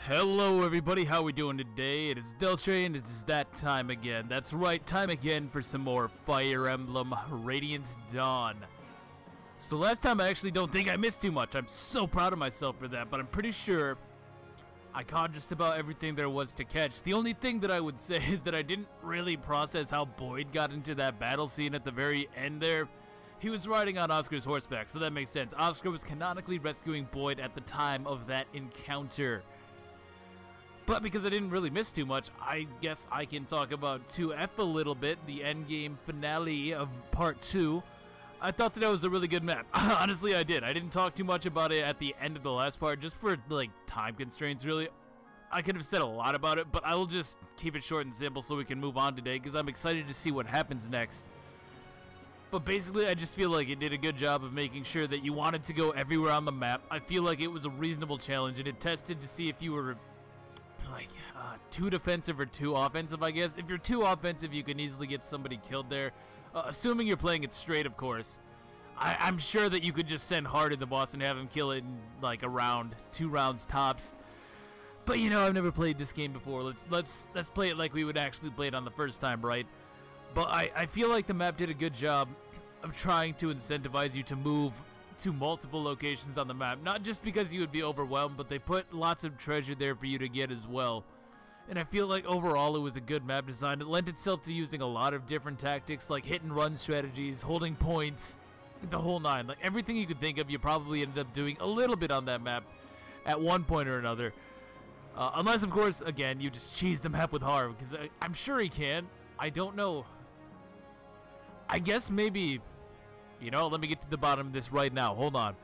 Hello everybody, how we doing today? It is Deltre and it is that time again. That's right, time again for some more Fire Emblem Radiant Dawn. So last time I actually don't think I missed too much. I'm so proud of myself for that, but I'm pretty sure I caught just about everything there was to catch. The only thing that I would say is that I didn't really process how Boyd got into that battle scene at the very end there. He was riding on Oscar's horseback, so that makes sense. Oscar was canonically rescuing Boyd at the time of that encounter. But because I didn't really miss too much, I guess I can talk about 2F a little bit, the endgame finale of Part 2. I thought that was a really good map. Honestly, I did. I didn't talk too much about it at the end of the last part, just for, like, time constraints, really. I could have said a lot about it, but I will just keep it short and simple so we can move on today, because I'm excited to see what happens next. But basically, I just feel like it did a good job of making sure that you wanted to go everywhere on the map. I feel like it was a reasonable challenge, and it tested to see if you were like too defensive or too offensive, I guess. If you're too offensive, you can easily get somebody killed there. Assuming you're playing it straight, of course. I'm sure that you could just send hard at the boss and have him kill it in like a round, 2 rounds tops. But you know, I've never played this game before. Let's play it like we would actually play it on the first time, right? But I feel like the map did a good job of trying to incentivize you to move to multiple locations on the map, not just because you would be overwhelmed, but they put lots of treasure there for you to get as well. And I feel like overall it was a good map design. It lent itself to using a lot of different tactics like hit and run strategies, holding points, the whole nine. Like everything you could think of, you probably ended up doing a little bit on that map at one point or another. Unless, of course, again, you just cheese the map with Harv, because I'm sure he can. I don't know. I guess maybe... You know, let me get to the bottom of this right now. Hold on.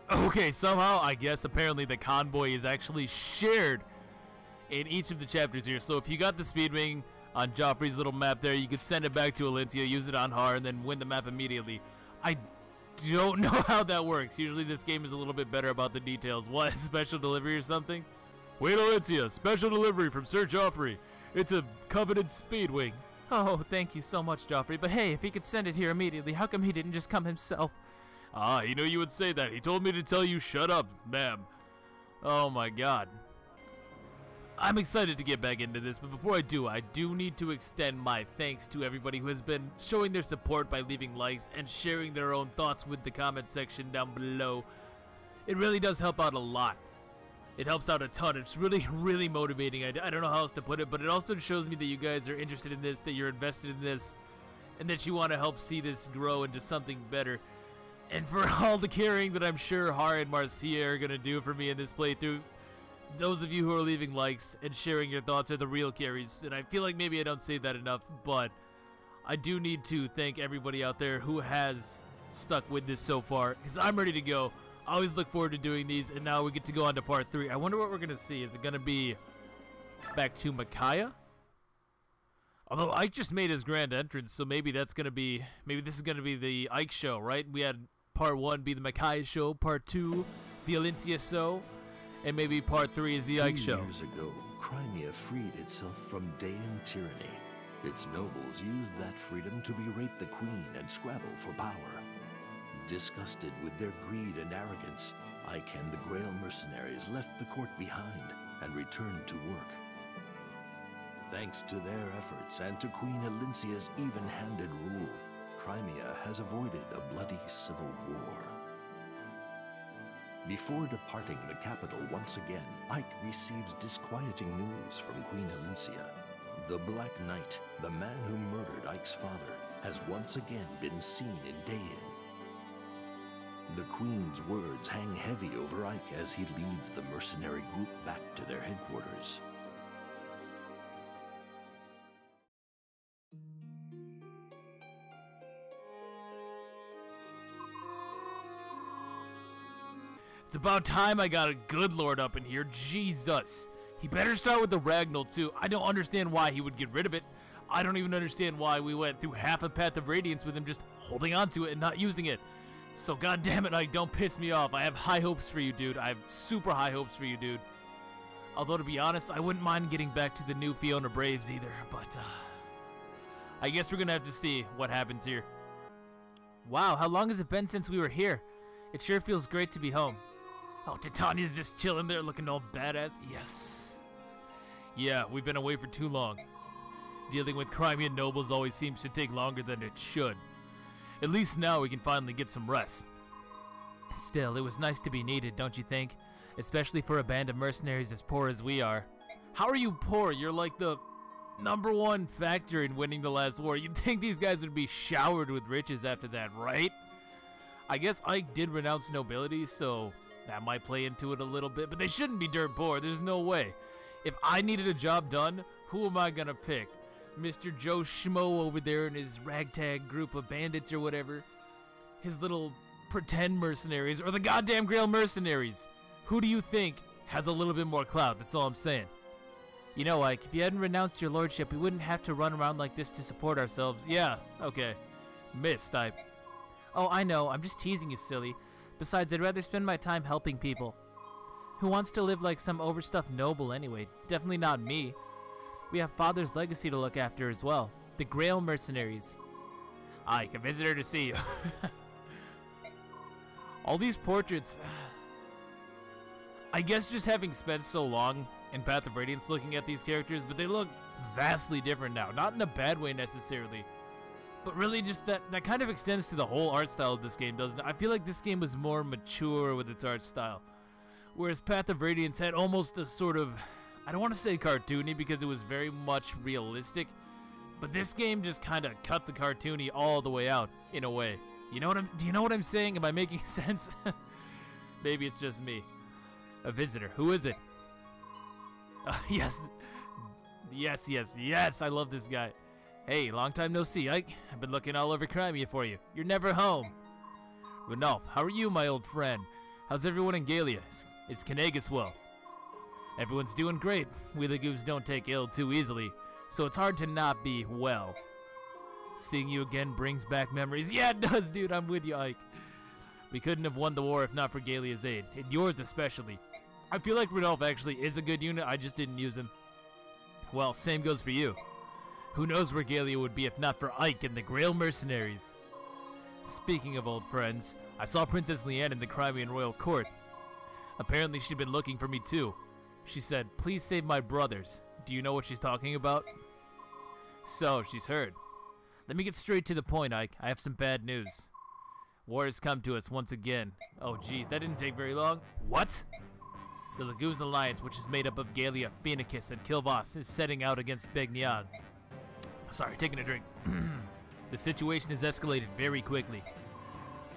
Okay, somehow, I guess, apparently the convoy is actually shared in each of the chapters here. So if you got the speed ring on Joffrey's little map there, you could send it back to Valencia, use it on Har, and then win the map immediately. I don't know how that works. Usually this game is a little bit better about the details. What, special delivery or something? Wait, Valencia, special delivery from Sir Joffrey. It's a coveted speed wing. Oh, thank you so much, Joffrey. But hey, if he could send it here immediately, how come he didn't just come himself? Ah, he knew you would say that. He told me to tell you shut up, ma'am. Oh my god. I'm excited to get back into this, but before I do need to extend my thanks to everybody who has been showing their support by leaving likes and sharing their own thoughts with the comment section down below. It really does help out a lot. It helps out a ton. It's really, really motivating. I don't know how else to put it, but it also shows me that you guys are interested in this, that you're invested in this, and that you want to help see this grow into something better. And for all the caring that I'm sure Har and Marcia are going to do for me in this playthrough, those of you who are leaving likes and sharing your thoughts are the real carries. And I feel like maybe I don't say that enough, but I do need to thank everybody out there who has stuck with this so far, because I'm ready to go. I always look forward to doing these, and now we get to go on to part 3. I wonder what we're going to see. Is it going to be back to Micaiah? Although Ike just made his grand entrance, so maybe that's going to be, maybe this is going to be the Ike show, right? We had part 1 be the Micaiah show, part 2 the Valencia show, and maybe part 3 is the Ike show. Years ago, Crimea freed itself from Daean tyranny. Its nobles used that freedom to berate the queen and scrabble for power. Disgusted with their greed and arrogance, Ike and the Grail mercenaries left the court behind and returned to work. Thanks to their efforts and to Queen Elincia's even-handed rule, Crimea has avoided a bloody civil war. Before departing the capital once again, Ike receives disquieting news from Queen Elincia. The Black Knight, the man who murdered Ike's father, has once again been seen in Daean. The Queen's words hang heavy over Ike as he leads the mercenary group back to their headquarters. It's about time I got a good lord up in here. Jesus. He better start with the Ragnall too. I don't understand why he would get rid of it. I don't even understand why we went through half a Path of Radiance with him just holding on to it and not using it. So goddammit, Ike, don't piss me off. I have high hopes for you, dude. I have super high hopes for you, dude. Although, to be honest, I wouldn't mind getting back to the new Fiona Braves either. But, I guess we're gonna have to see what happens here. Wow, how long has it been since we were here? It sure feels great to be home. Oh, Titania's just chilling there looking all badass. Yes. Yeah, we've been away for too long. Dealing with Crimean nobles always seems to take longer than it should. At least now we can finally get some rest. Still, it was nice to be needed, don't you think? Especially for a band of mercenaries as poor as we are. How are you poor? You're like the #1 factor in winning the last war. You'd think these guys would be showered with riches after that, right? I guess Ike did renounce nobility, so that might play into it a little bit, but they shouldn't be dirt poor. There's no way. If I needed a job done, who am I gonna pick? Mr. Joe Schmo over there and his ragtag group of bandits or whatever? His little pretend mercenaries, or the goddamn Grail mercenaries? Who do you think has a little bit more clout? That's all I'm saying. You know, Ike, if you hadn't renounced your lordship, we wouldn't have to run around like this to support ourselves. Yeah, okay. Missed, Ike. Oh, I know. I'm just teasing you, silly. Besides, I'd rather spend my time helping people. Who wants to live like some overstuffed noble anyway? Definitely not me. We have Father's legacy to look after as well. The Grail mercenaries. Ike, a visitor to see you. All these portraits... I guess just having spent so long in Path of Radiance looking at these characters, but they look vastly different now. Not in a bad way necessarily, but really just that kind of extends to the whole art style of this game, doesn't it? I feel like this game was more mature with its art style, whereas Path of Radiance had almost a sort of, I don't want to say cartoony because it was very much realistic, but this game just kind of cut the cartoony all the way out in a way. Do you know what I'm saying? Am I making sense? Maybe it's just me. A visitor. Who is it? Yes. Yes. I love this guy. Hey, long time no see, Ike. I've been looking all over Crimea for you. You're never home. Ranulf, how are you, my old friend? How's everyone in Galia? It's Kanagas well. Everyone's doing great. We Lagoos don't take ill too easily, so it's hard to not be well. Seeing you again brings back memories. Yeah, it does, dude. I'm with you, Ike. We couldn't have won the war if not for Galia's aid, and yours especially. I feel like Ranulf actually is a good unit, I just didn't use him. Well, same goes for you. Who knows where Galia would be if not for Ike and the Grail mercenaries. Speaking of old friends, I saw Princess Leanne in the Crimean royal court. Apparently she'd been looking for me too. She said, please save my brothers. Do you know what she's talking about? So, she's heard. Let me get straight to the point, Ike. I have some bad news. War has come to us once again. Oh geez, that didn't take very long. What? The Lagoons Alliance, which is made up of Galia, Phoenicus, and Kilvas, is setting out against Begnion. Sorry, taking a drink. The situation has escalated very quickly.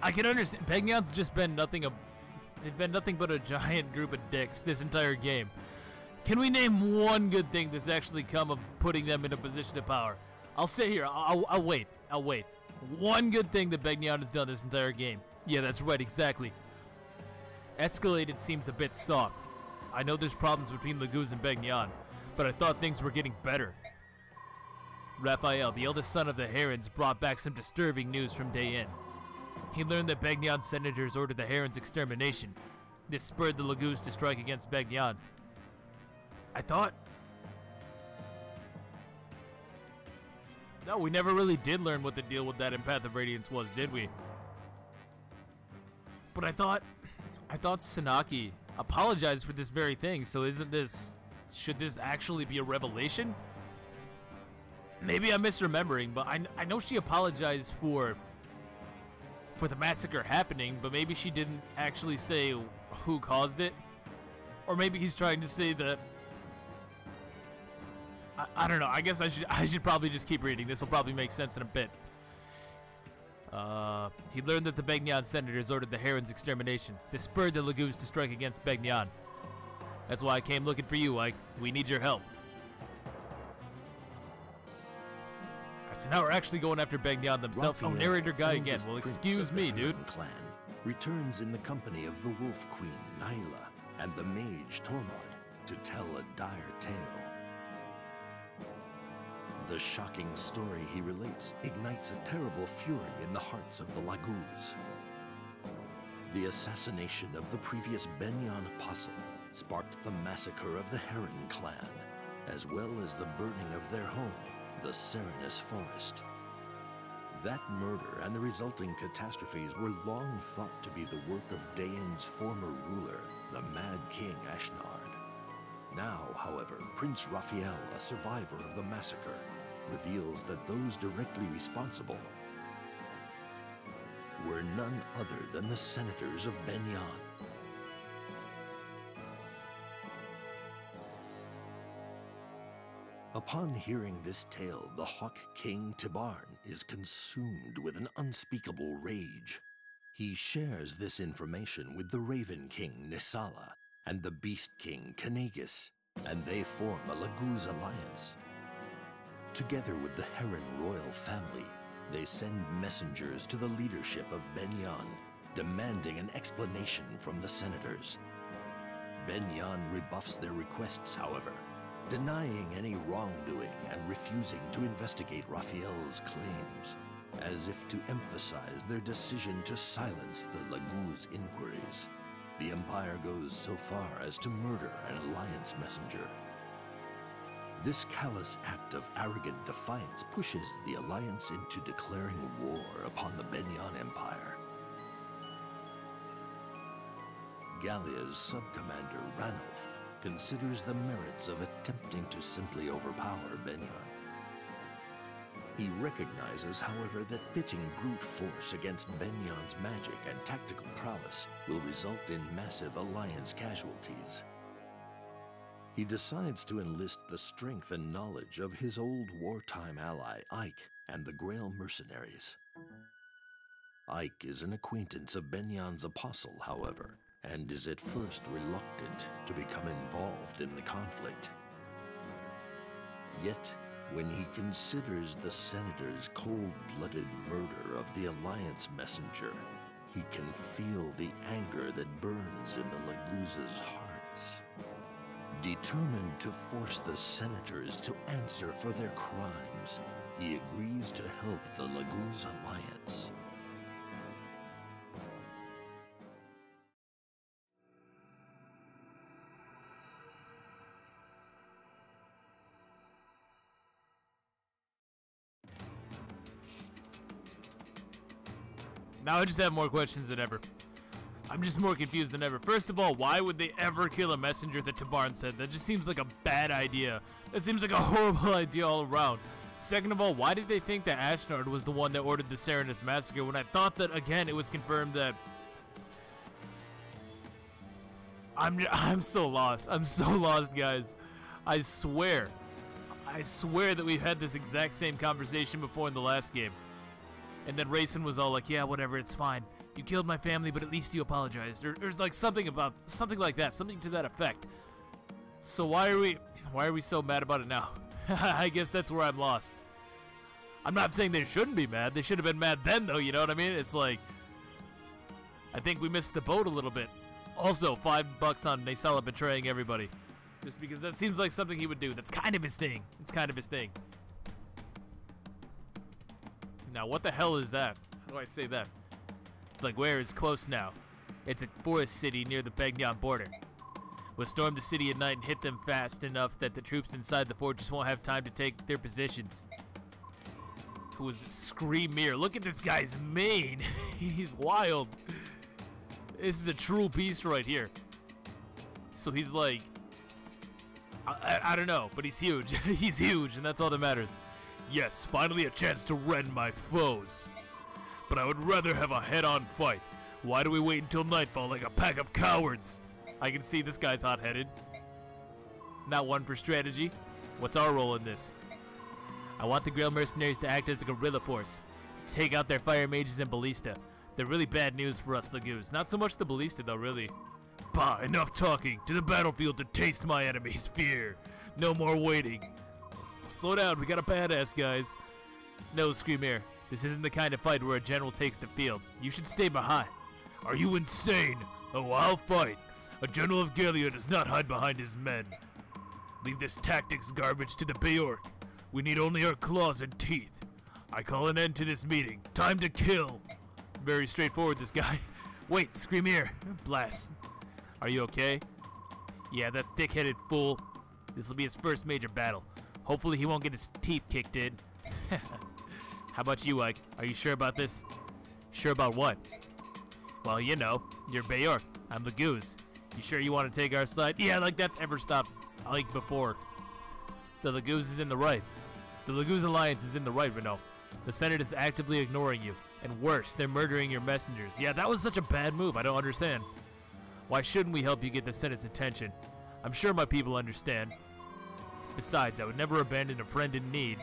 I can understand. Begnion's just been they've been nothing but a giant group of dicks this entire game. Can we name one good thing that's actually come of putting them in a position of power? I'll sit here. I'll wait. One good thing that Begnion has done this entire game. Yeah, that's right, exactly. Escalated seems a bit soft. I know there's problems between Lagoos and Begnion, but I thought things were getting better. Raphael, the eldest son of the Herons, brought back some disturbing news from Dayin. He learned that Begnion's senators ordered the Herons' extermination. This spurred the Lagoos to strike against Begnion. I thought... No, we never really did learn what the deal with that in Path of Radiance was, did we? But I thought Sanaki apologized for this very thing, so should this actually be a revelation? Maybe I'm misremembering, but I know she apologized for the massacre happening, but maybe she didn't actually say who caused it. Or maybe he's trying to say that... I don't know. I guess I should probably just keep reading. This will probably make sense in a bit. He learned that the Begnion senators ordered the Herons' extermination. This spurred the Lagoos to strike against Begnion. That's why I came looking for you, Ike. We need your help. So now we're actually going after Begnion themselves. Oh, narrator guy again. Well, excuse me, dude. Clan returns in the company of the Wolf Queen, Nyla, and the Mage, Tormod, to tell a dire tale. The shocking story he relates ignites a terrible fury in the hearts of the Lagoos. The assassination of the previous Begnion apostle sparked the massacre of the Heron clan, as well as the burning of their home, the Serenus Forest. That murder and the resulting catastrophes were long thought to be the work of Daein's former ruler, the Mad King Ashnard. Now, however, Prince Raphael, a survivor of the massacre, reveals that those directly responsible were none other than the senators of Begnion. Upon hearing this tale, the Hawk King Tibarn is consumed with an unspeakable rage. He shares this information with the Raven King Nisala and the Beast King Kanagus, and they form a Laguz alliance. Together with the Heron royal family, they send messengers to the leadership of Begnion, demanding an explanation from the senators. Begnion rebuffs their requests, however, denying any wrongdoing and refusing to investigate Raphael's claims, as if to emphasize their decision to silence the Laguz inquiries. The Empire goes so far as to murder an alliance messenger. This callous act of arrogant defiance pushes the alliance into declaring war upon the Begnion Empire. Gallia's sub-commander Ranulf considers the merits of attempting to simply overpower Begnion. He recognizes, however, that pitting brute force against Begnion's magic and tactical prowess will result in massive alliance casualties. He decides to enlist the strength and knowledge of his old wartime ally, Ike, and the Grail mercenaries. Ike is an acquaintance of Begnion's apostle, however, and is at first reluctant to become involved in the conflict. Yet, when he considers the senator's cold-blooded murder of the alliance messenger, he can feel the anger that burns in the Laguz's hearts. Determined to force the senators to answer for their crimes, he agrees to help the Laguz alliance. Now I just have more questions than ever. I'm just more confused than ever. First of all, why would they ever kill a messenger that Tibarn said? That just seems like a bad idea. That seems like a horrible idea all around. Second of all, why did they think that Ashnard was the one that ordered the Serenus massacre when I thought that, again, it was confirmed that... I'm so lost. I'm so lost, guys. I swear that we've had this exact same conversation before in the last game. And then Rayson was all like, yeah, whatever, it's fine. You killed my family, but at least you apologized. Or there's like something like that, something to that effect. So why are we so mad about it now? I guess that's where I'm lost. I'm not saying they shouldn't be mad. They should have been mad then, though, you know what I mean? It's like, I think we missed the boat a little bit. Also, $5 on Nisala betraying everybody. Just because that seems like something he would do. That's kind of his thing. It's kind of his thing. Now, what the hell is that? How do I say that? It's like, where is close now? It's a forest city near the Begnion border. We'll storm the city at night and hit them fast enough that the troops inside the fortress won't have time to take their positions. Who is it? Screamer. Look at this guy's mane. He's wild. This is a true beast right here. So he's like... I don't know, but he's huge. He's huge, and that's all that matters. Yes, finally a chance to rend my foes. But I would rather have a head-on fight. Why do we wait until nightfall like a pack of cowards? I can see this guy's hot-headed. Not one for strategy. What's our role in this? I want the Grail mercenaries to act as a guerrilla force. Take out their fire mages and ballista. They're really bad news for us Laguz. Not so much the ballista though, really. Bah, enough talking. To the battlefield to taste my enemy's fear. No more waiting. Slow down, we got a badass, guys. No, Screamer. This isn't the kind of fight where a general takes the field. You should stay behind. Are you insane? Oh, I'll fight. A general of Gallia does not hide behind his men. Leave this tactics garbage to the Beork. We need only our claws and teeth. I call an end to this meeting. Time to kill. Very straightforward, this guy. Wait, Screamer. Blast. Are you okay? Yeah, that thick-headed fool. This will be his first major battle. Hopefully he won't get his teeth kicked in. How about you, Ike? Are you sure about this? Sure about what? Well, you know, you're Bayork. I'm the Goose. You sure you want to take our side? Yeah, like that's ever stopped Ike before. The Lagoose is in the right. The Lagoose Alliance is in the right, Renault. The Senate is actively ignoring you. And worse, they're murdering your messengers. Yeah, that was such a bad move. I don't understand. Why shouldn't we help you get the Senate's attention? I'm sure my people understand. Besides, I would never abandon a friend in need.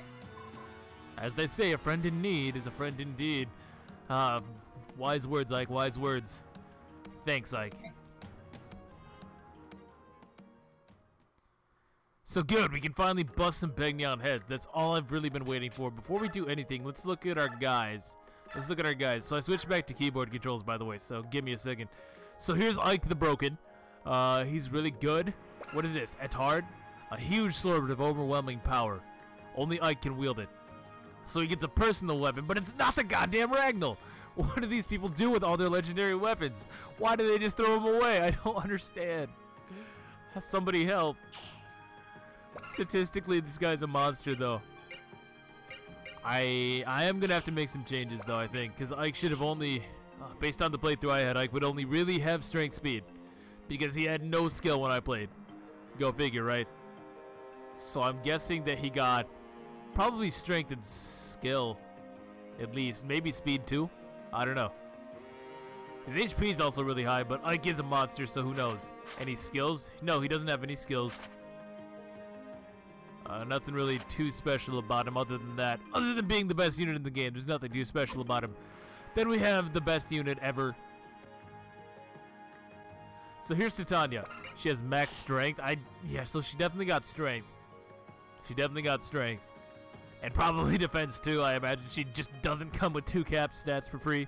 As they say, a friend in need is a friend indeed. Wise words, Ike, wise words. Thanks, Ike. So good, we can finally bust some Begnion heads. That's all I've really been waiting for. Before we do anything, let's look at our guys. So I switched back to keyboard controls, by the way, so give me a second. So here's Ike the Broken. He's really good. What is this? Etard? A huge sword of overwhelming power. Only Ike can wield it. So he gets a personal weapon, but it's not the goddamn Ragnall. What do these people do with all their legendary weapons? Why do they just throw them away? I don't understand. Has somebody help? Statistically, this guy's a monster, though. I am gonna have to make some changes, though, I think, because Ike should have only, based on the playthrough I had, Ike would only really have strength speed, because he had no skill when I played. Go figure, right? So I'm guessing that he got probably strength and skill, at least, maybe speed too. I don't know. His HP is also really high, but Ike is a monster, so who knows? Any skills? No, he doesn't have any skills. Nothing really too special about him other than that. Other than being the best unit in the game, there's nothing too special about him. Then we have the best unit ever. So here's Titania. She has max strength. Yeah, so she definitely got strength. She definitely got strength. And probably defense too, I imagine. She just doesn't come with 2 cap stats for free.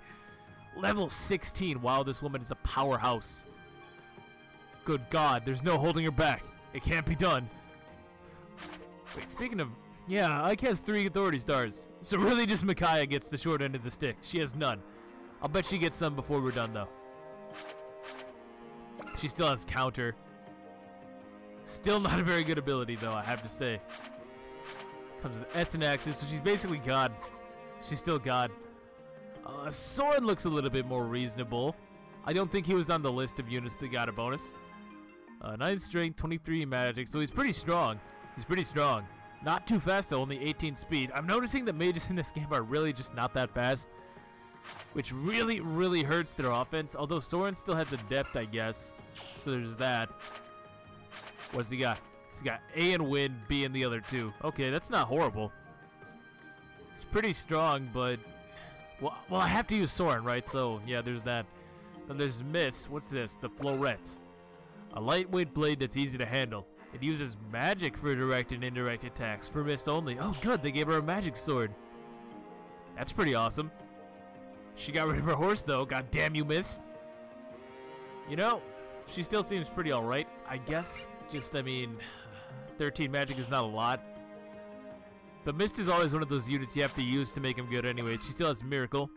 Level 16. Wow, this woman is a powerhouse. Good God, there's no holding her back. It can't be done. Wait, speaking of... Yeah, Ike has 3 authority stars. So really just Micaiah gets the short end of the stick. She has none. I'll bet she gets some before we're done, though. She still has counter. Still not a very good ability, though, I have to say. Comes with S and Axis, so she's basically God. She's still God. Soren looks a little bit more reasonable. I don't think he was on the list of units that got a bonus. 9 strength, 23 magic, so he's pretty strong. He's pretty strong. Not too fast, though, only 18 speed. I'm noticing that mages in this game are really just not that fast, which really, really hurts their offense, although Soren still has adept, I guess. So there's that. What's he got? He's got A and Wind, B and the other 2. Okay, that's not horrible. It's pretty strong, but... Well, I have to use Soren, right? So, yeah, there's that. Then there's Mist. What's this? The Florette. A lightweight blade that's easy to handle. It uses magic for direct and indirect attacks, for Mist only. Oh, good, they gave her a magic sword. That's pretty awesome. She got rid of her horse, though. God damn you, Mist. You know, she still seems pretty alright, I guess. Just, I mean, 13 magic is not a lot. But Mist is always one of those units you have to use to make him good anyway. She still has Miracle,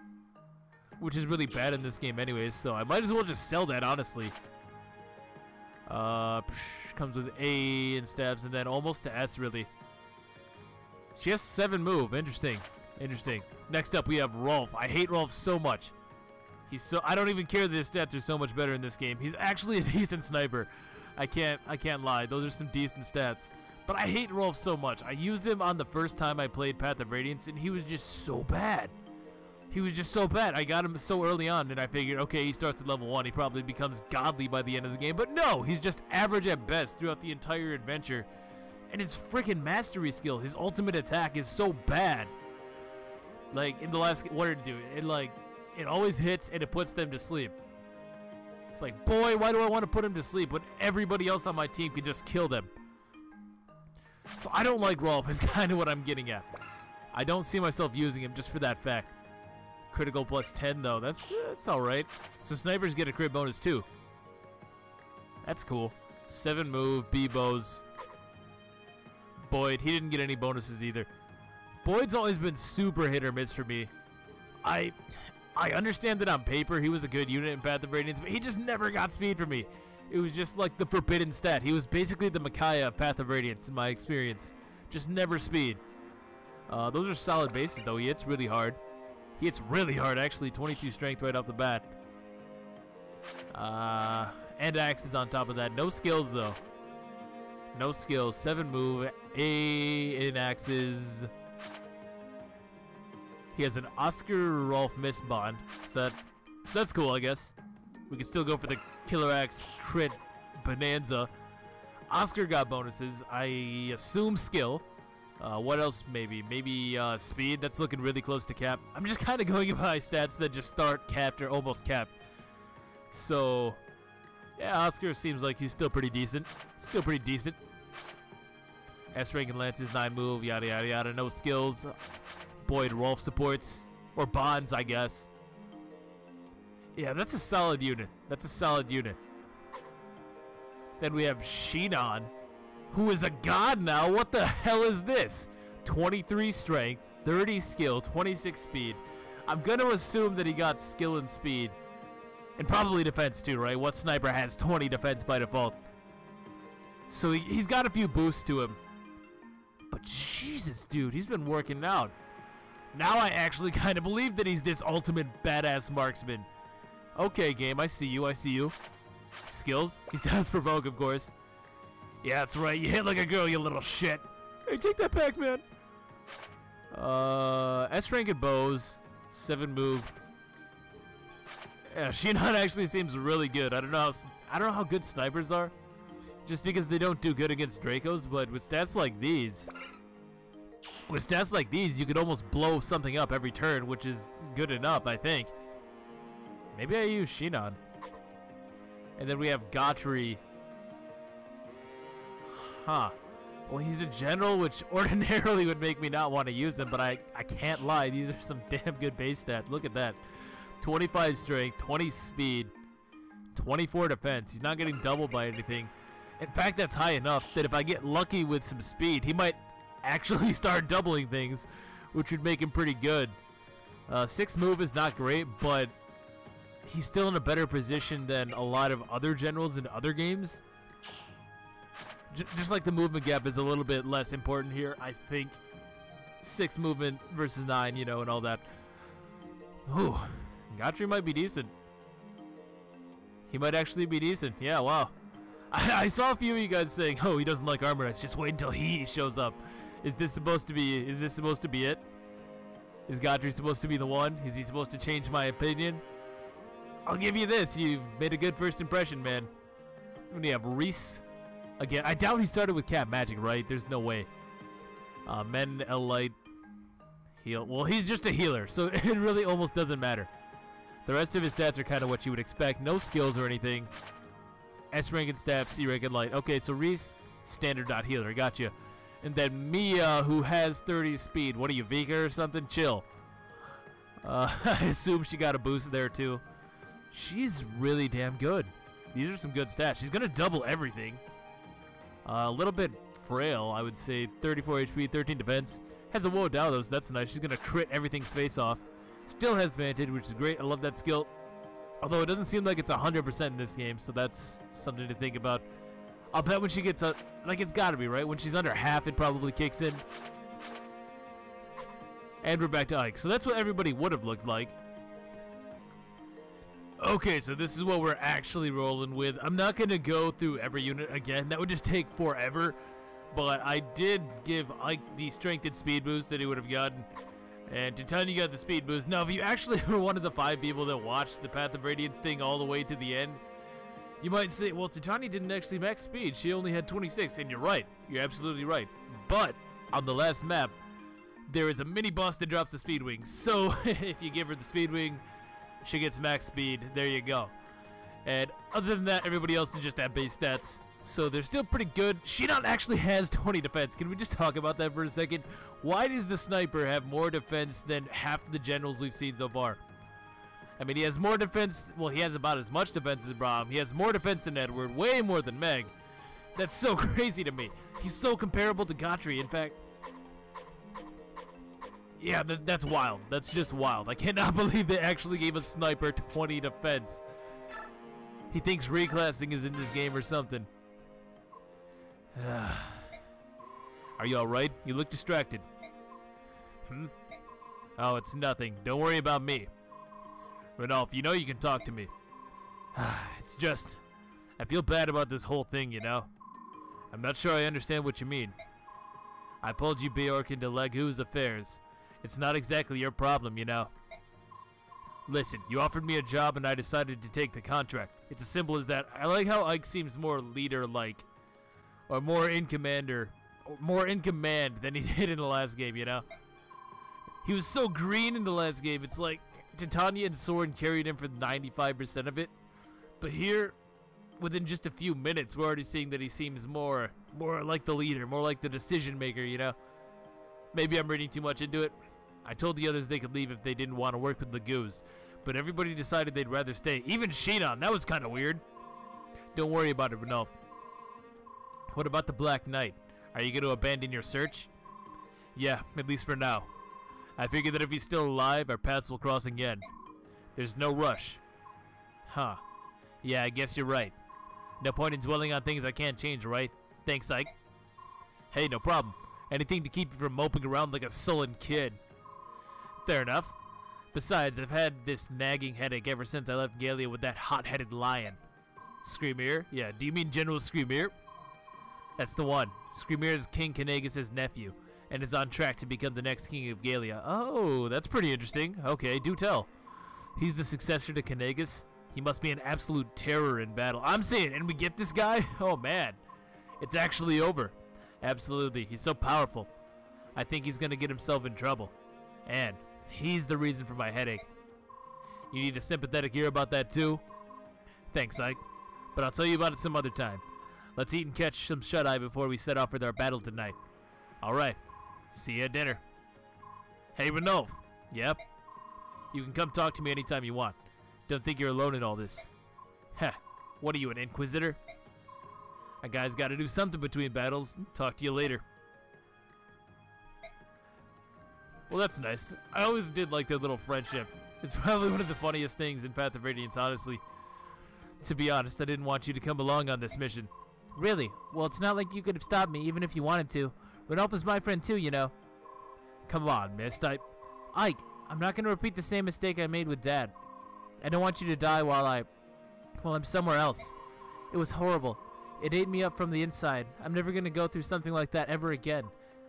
which is really bad in this game anyways, so I might as well just sell that, honestly. Comes with A and staffs, and then almost to S, really. She has 7 move. Interesting. Interesting. Next up, we have Rolf. I hate Rolf so much. I don't even care that his stats are so much better in this game. He's actually a decent sniper. I can't lie. Those are some decent stats. But I hate Rolf so much. I used him on the first time I played Path of Radiance, and he was just so bad. He was just so bad. I got him so early on, and I figured, okay, he starts at level 1. He probably becomes godly by the end of the game. But no, he's just average at best throughout the entire adventure. And his freaking mastery skill, his ultimate attack is so bad. Like, in the last, what did it do? It always hits, and it puts them to sleep. It's like, boy, why do I want to put him to sleep when everybody else on my team can just kill them? So I don't like Rolf, is kind of what I'm getting at. I don't see myself using him just for that fact. Critical plus 10, though. That's alright. So snipers get a crit bonus, too. That's cool. 7 move, B bows. Boyd, he didn't get any bonuses either. Boyd's always been super hit or miss for me. I understand that on paper he was a good unit in Path of Radiance, but he just never got speed for me. It was just like the forbidden stat. He was basically the Micaiah of Path of Radiance in my experience. Just never speed. Those are solid bases, though. He hits really hard. He hits really hard, actually. 22 strength right off the bat. And axes on top of that. No skills, though. No skills. 7 move. 8 in axes. He has an Oscar Rolf Miss bond. So that's cool, I guess. We can still go for the Killer Axe crit bonanza. Oscar got bonuses. I assume skill. What else maybe? Maybe speed. That's looking really close to cap. I'm just kind of going by stats that just start capped or almost capped. So, yeah, Oscar seems like he's still pretty decent. Still pretty decent. S rank and Lance's 9 move, yada yada yada. No skills. Boyd Rolf supports. Or bonds, I guess. Yeah, that's a solid unit. That's a solid unit. Then we have Shinon, who is a god now. What the hell is this? 23 strength, 30 skill, 26 speed. I'm going to assume that he got skill and speed. And probably defense too, right? What sniper has 20 defense by default? So he's got a few boosts to him. But Jesus, dude, he's been working out. Now I actually kind of believe that he's this ultimate badass marksman. Okay, game, I see you, I see you. Skills? He does provoke, of course. Yeah, that's right. You hit like a girl, you little shit. Hey, take that back, man. S rank and bows. 7 move. Yeah, Shinon actually seems really good. I don't know how good snipers are. Just because they don't do good against Dracos, but with stats like these, you could almost blow something up every turn, which is good enough, I think. Maybe I use Shinon. And then we have Gautry. Huh. Well, he's a general, which ordinarily would make me not want to use him, but I can't lie. These are some damn good base stats. Look at that. 25 strength, 20 speed, 24 defense. He's not getting doubled by anything. In fact, that's high enough that if I get lucky with some speed, he might actually start doubling things, which would make him pretty good. 6 move is not great, but he's still in a better position than a lot of other generals in other games. Just like the movement gap is a little bit less important here, I think. 6 movement versus 9, you know, and all that. Ooh, Gautry might be decent. He might actually be decent. Yeah, wow. I saw a few of you guys saying, "Oh, he doesn't like armor knights. Just wait until he shows up." Is this supposed to be it? Is Gautry supposed to be the one? Is he supposed to change my opinion? I'll give you this. You've made a good first impression, man. When you have Reese again, I doubt he started with Cat Magic, right? There's no way. Men, L-Light, heal. Well, he's just a healer, so it really almost doesn't matter. The rest of his stats are kind of what you would expect. No skills or anything. S rank and staff, C rank and light. Okay, so Reese, standard dot healer. Gotcha. And then Mia, who has 30 speed. What are you, Vika or something? Chill. I assume she got a boost there too. She's really damn good. These are some good stats. She's gonna double everything. A little bit frail, I would say. 34 HP, 13 defense. Has a woe down though, so that's nice. She's gonna crit everything's face off. Still has Vantage, which is great. I love that skill. Although it doesn't seem like it's 100% in this game, so that's something to think about. I'll bet when she gets up, like it's gotta be, right? When she's under half, it probably kicks in. And we're back to Ike. So that's what everybody would have looked like. Okay, so this is what we're actually rolling with. I'm not gonna go through every unit again. That would just take forever. But I did give Ike the strength and speed boost that he would have gotten. And Titania got the speed boost. Now, if you actually were one of the 5 people that watched the Path of Radiance thing all the way to the end, you might say, well, Titania didn't actually max speed. She only had 26, and you're right. You're absolutely right. But on the last map, there is a mini boss that drops the speed wing. So if you give her the speed wing, she gets max speed. There you go. And other than that, everybody else is just at base stats. So they're still pretty good. Shinon actually has 20 defense. Can we just talk about that for a second? Why does the sniper have more defense than half the generals we've seen so far? I mean, he has more defense. Well, he has about as much defense as Braum. He has more defense than Edward, way more than Meg. That's so crazy to me. He's so comparable to Gautry. In fact, yeah, that's wild. That's just wild. I cannot believe they actually gave a sniper 20 defense. He thinks reclassing is in this game or something. Are you alright? You look distracted. Hmm? Oh, it's nothing. Don't worry about me. Renolf, you know you can talk to me. It's just, I feel bad about this whole thing, you know? I'm not sure I understand what you mean. I pulled you, Beork, into Legu's affairs. It's not exactly your problem, you know? Listen, you offered me a job and I decided to take the contract. It's as simple as that. I like how Ike seems more leader-like. Or more in command than he did in the last game, you know? He was so green in the last game. It's like Titania and Soren carried him for 95% of it. But here, within just a few minutes, we're already seeing that he seems more like the leader, more like the decision maker, you know? Maybe I'm reading too much into it. I told the others they could leave if they didn't want to work with Legu's, but everybody decided they'd rather stay. Even Shinon, that was kind of weird. Don't worry about it, Renolf. What about the Black Knight? Are you going to abandon your search? Yeah, at least for now. I figure that if he's still alive, our paths will cross again. There's no rush. Huh. Yeah, I guess you're right. No point in dwelling on things I can't change, right? Thanks, Ike. Hey, no problem. Anything to keep you from moping around like a sullen kid. Fair enough. Besides, I've had this nagging headache ever since I left Galia with that hot-headed lion. Screamir? Yeah, do you mean General Screamir? That's the one. Screamir is King Kanagus' nephew, and is on track to become the next king of Galia. Oh, that's pretty interesting. Okay, do tell. He's the successor to Kanagus. He must be an absolute terror in battle. I'm saying, and we get this guy? Oh, man. It's actually over. Absolutely. He's so powerful. I think he's going to get himself in trouble. And he's the reason for my headache. You need a sympathetic ear about that, too? Thanks, Ike. But I'll tell you about it some other time. Let's eat and catch some shut-eye before we set off with our battle tonight. All right. See you at dinner. Hey, Renolf. Yep. You can come talk to me anytime you want. Don't think you're alone in all this. Heh. What are you, an inquisitor? A guy's got to do something between battles. Talk to you later. Well, that's nice. I always did like their little friendship. It's probably one of the funniest things in Path of Radiance, honestly. To be honest, I didn't want you to come along on this mission. Really? Well, it's not like you could have stopped me, even if you wanted to. Renolf is my friend too, you know. Come on, Mist. Ike, I'm not going to repeat the same mistake I made with Dad. I don't want you to die while I'm somewhere else. It was horrible. It ate me up from the inside. I'm never going to go through something like that ever again.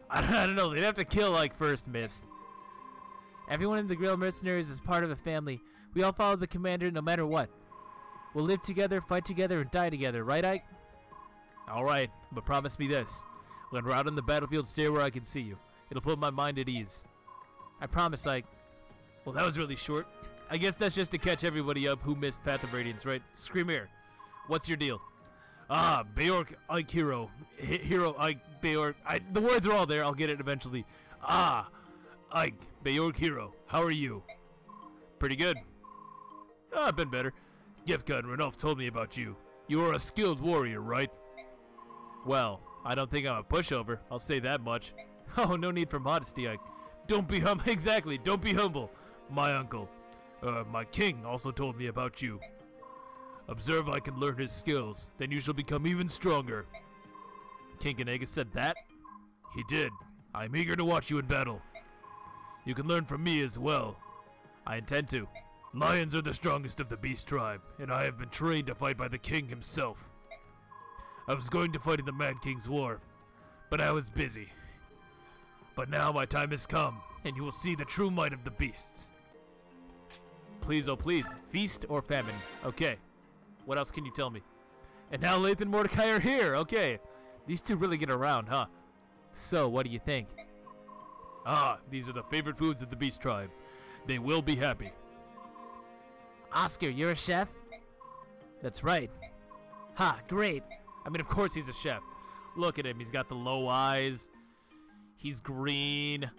I don't know. They'd have to kill Ike first, Mist. Everyone in the Grail Mercenaries is part of a family. We all follow the commander no matter what. We'll live together, fight together, and die together. Right, Ike? All right, but promise me this. When we're out on the battlefield, stay where I can see you. It'll put my mind at ease. I promise, Ike. Well, that was really short. I guess that's just to catch everybody up who missed Path of Radiance, right? Screamir, what's your deal? Ah, Beork, Ike, Hero. Hero, Ike, Beork. The words are all there. I'll get it eventually. Ah, Ike, Beork, Hero. How are you? Pretty good. I've been better. Gefka and Renolf told me about you. You are a skilled warrior, right? Well, I don't think I'm a pushover. I'll say that much. Oh, no need for modesty, Ike. Don't be humble. Exactly. Don't be humble. My uncle, my king, also told me about you. Observe Ike and learn his skills. Then you shall become even stronger. King Kanagus said that? He did. I'm eager to watch you in battle. You can learn from me as well. I intend to. Lions are the strongest of the beast tribe, and I have been trained to fight by the king himself. I was going to fight in the Mad King's War, but I was busy. But now my time has come, and you will see the true might of the beasts. Please, oh please, feast or famine. Okay. What else can you tell me? And now Lath and Mordecai are here. Okay. These two really get around, huh? So, what do you think? Ah, these are the favorite foods of the beast tribe. They will be happy. Oscar, you're a chef? That's right. Ha, great. I mean, of course he's a chef. Look at him. He's got the low eyes. He's green.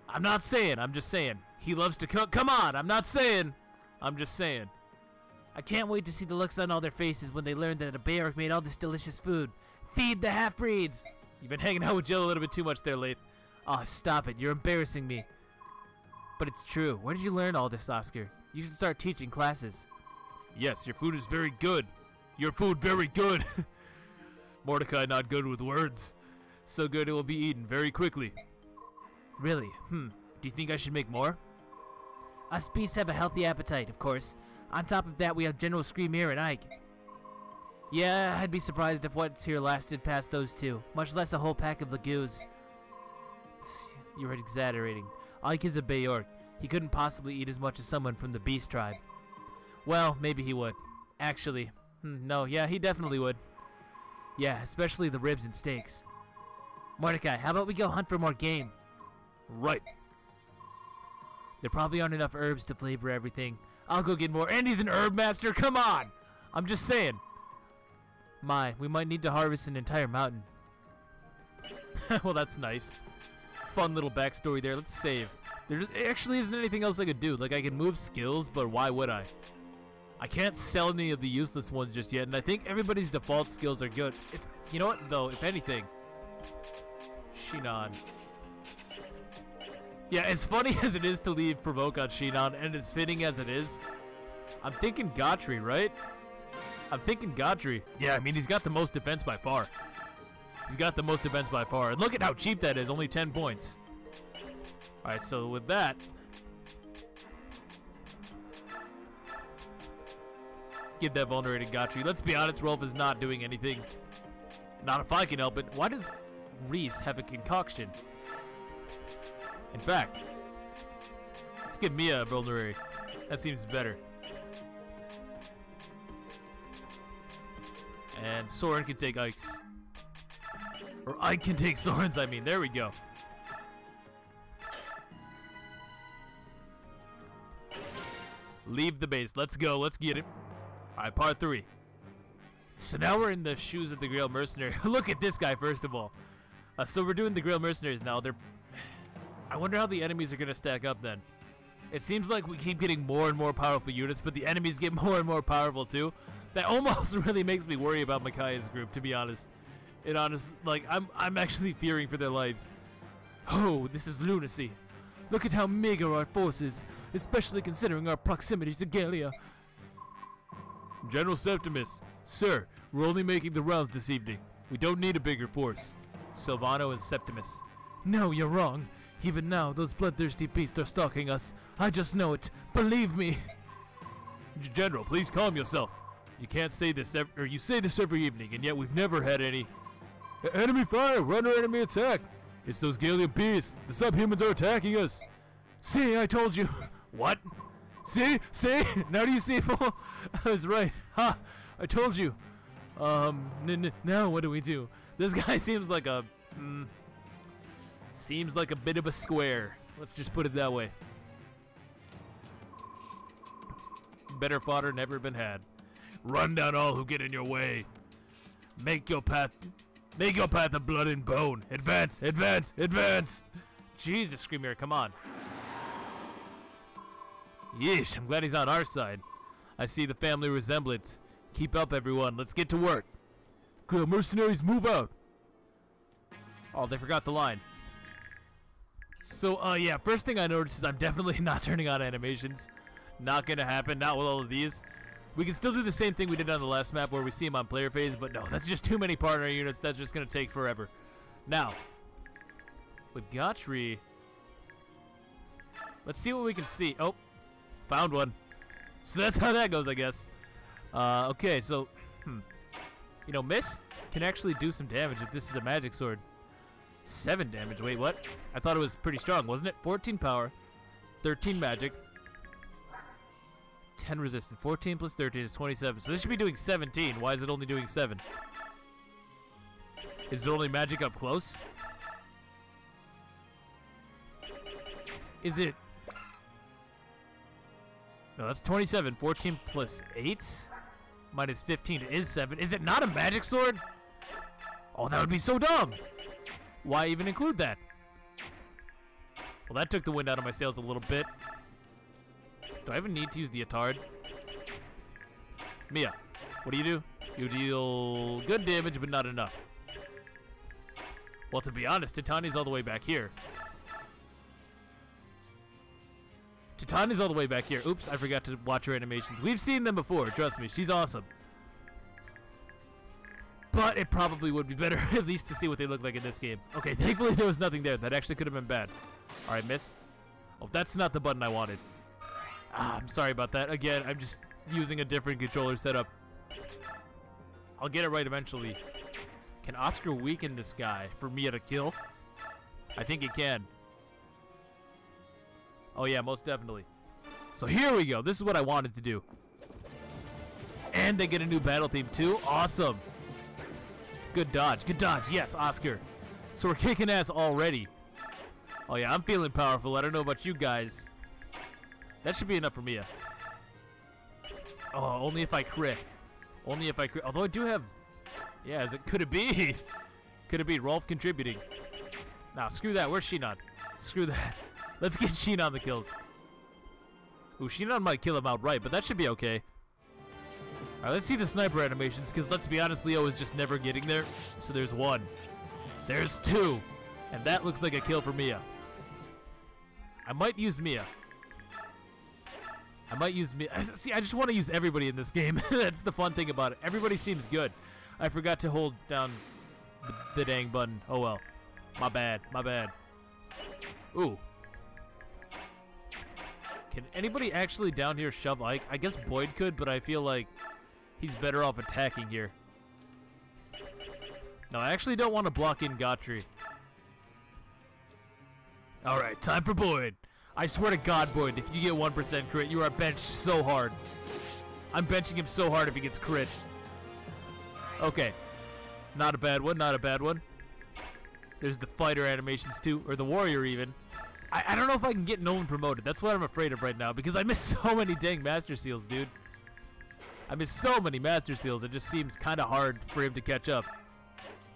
I'm not saying. I'm just saying. He loves to cook. Come on. I'm not saying. I'm just saying. I can't wait to see the looks on all their faces when they learn that a Beork made all this delicious food. Feed the half-breeds. You've been hanging out with Jill a little bit too much there, Lath. Oh, stop it. You're embarrassing me. But it's true. Where did you learn all this, Oscar? You should start teaching classes. Yes, your food is very good. Your food very good. Mordecai not good with words. So good it will be eaten very quickly. Really? Do you think I should make more? Us beasts have a healthy appetite, of course. On top of that, we have General Screamer and Ike. Yeah, I'd be surprised if what's here lasted past those two, much less a whole pack of Lagoos. You're exaggerating. Ike is a Bayork. He couldn't possibly eat as much as someone from the Beast tribe. Well, maybe he would. Actually, no, yeah, he definitely would. Yeah, especially the ribs and steaks. Mordecai, how about we go hunt for more game? Right. There probably aren't enough herbs to flavor everything. I'll go get more. And he's an herb master, come on! I'm just saying. We might need to harvest an entire mountain. Well, that's nice. Fun little backstory there. Let's save. There actually isn't anything else I could do. Like, I can move skills, but why would I? I can't sell any of the useless ones just yet, and I think everybody's default skills are good. You know what, though? If anything... Shinon. Yeah, as funny as it is to leave Provoke on Shinon, and as fitting as it is, I'm thinking Gotri, right? I'm thinking Gotri. Yeah, I mean, he's got the most defense by far. He's got the most defense by far. And look at how cheap that is, only 10 points. Alright, so with that... give that vulnerable Gotri. Let's be honest, Rolf is not doing anything. Not if I can help it. Why does Reese have a concoction? In fact, let's give Mia a vulnerary. That seems better. And Soren can take Ike's. Or Ike can take Soren's, I mean. There we go. Leave the base. Let's go. Let's get it. Alright, part 3. So now we're in the shoes of the Grail Mercenary. Look at this guy, first of all. So we're doing the Grail Mercenaries now. I wonder how the enemies are going to stack up then. It seems like we keep getting more and more powerful units, but the enemies get more and more powerful too. That almost really makes me worry about Micaiah's group, to be honest. Like, I'm actually fearing for their lives. Oh, this is lunacy. Look at how meager our force is, especially considering our proximity to Gallia. General Septimus, sir, we're only making the rounds this evening. We don't need a bigger force. Silvano and Septimus. No, you're wrong. Even now, those bloodthirsty beasts are stalking us. I just know it. Believe me. General, please calm yourself. You can't say this, you say this every evening, and yet we've never had any. Enemy fire! Run or enemy attack! It's those Gallian beasts. The subhumans are attacking us. See, I told you. What? See? See? Now do you see, fool? I was right. Ha! I told you. Now what do we do? This guy seems like a... seems like a bit of a square. Let's just put it that way. Better fodder never been had. Run down all who get in your way. Make your path of blood and bone. Advance, advance, advance. Jesus, Screamer, come on. Yeesh, I'm glad he's on our side. I see the family resemblance. Keep up, everyone. Let's get to work. Grail mercenaries, move out. Oh, they forgot the line. So, yeah, first thing I noticed is I'm definitely not turning on animations. Not gonna happen, not with all of these. We can still do the same thing we did on the last map where we see him on player phase, but no, that's just too many partner units. That's just gonna take forever. Now, with Gotri, let's see what we can see. Oh, found one. So that's how that goes, I guess. Okay, so, you know, Mist can actually do some damage if this is a magic sword. 7 damage. Wait, what? I thought it was pretty strong, wasn't it? 14 power, 13 magic, 10 resistance. 14 plus 13 is 27. So this should be doing 17. Why is it only doing 7? Is it only magic up close? Is it... No, that's 27. 14 plus 8 minus 15 is 7. Is it not a magic sword? Oh, that would be so dumb. Why even include that? Well, that took the wind out of my sails a little bit. Do I even need to use the Atard? Mia, what do? You deal good damage, but not enough. Well, to be honest, Titani's all the way back here. Titani's all the way back here. Oops, I forgot to watch her animations. We've seen them before, trust me. She's awesome. But it probably would be better at least to see what they look like in this game. Okay, thankfully there was nothing there. That actually could have been bad. Alright, miss. Oh, that's not the button I wanted. Ah, I'm sorry about that. Again, I'm just using a different controller setup. I'll get it right eventually. Can Oscar weaken this guy for Mia to kill? I think he can. Oh yeah, most definitely. So here we go. This is what I wanted to do. And they get a new battle theme too. Awesome. Good dodge. Good dodge. Yes, Oscar. So we're kicking ass already. Oh yeah, I'm feeling powerful. I don't know about you guys. That should be enough for Mia. Oh, only if I crit. Only if I crit. Although I do have... Yeah, could it be? Could it be Rolf contributing? Nah, screw that. Where's Shinon? Screw that. Let's get Shinon the kills. Ooh, Shinon might kill him outright, but that should be okay. Alright, let's see the sniper animations, because let's be honest, Leo is just never getting there. So there's one. There's two. And that looks like a kill for Mia. I might use Mia. I might use Mia. See, I just want to use everybody in this game. That's the fun thing about it. Everybody seems good. I forgot to hold down the dang button. Oh well. My bad. My bad. Ooh. Can anybody actually down here shove Ike? I guess Boyd could, but I feel like he's better off attacking here. No, I actually don't want to block in Gotri. Alright, time for Boyd. I swear to God, Boyd, if you get 1% crit, you are benched so hard. I'm benching him so hard if he gets crit. Okay. Not a bad one, not a bad one. There's the fighter animations too, or the warrior even. I don't know if I can get Nolan promoted. That's what I'm afraid of right now, because I miss so many dang Master Seals, dude. I miss so many Master Seals, it just seems kind of hard for him to catch up.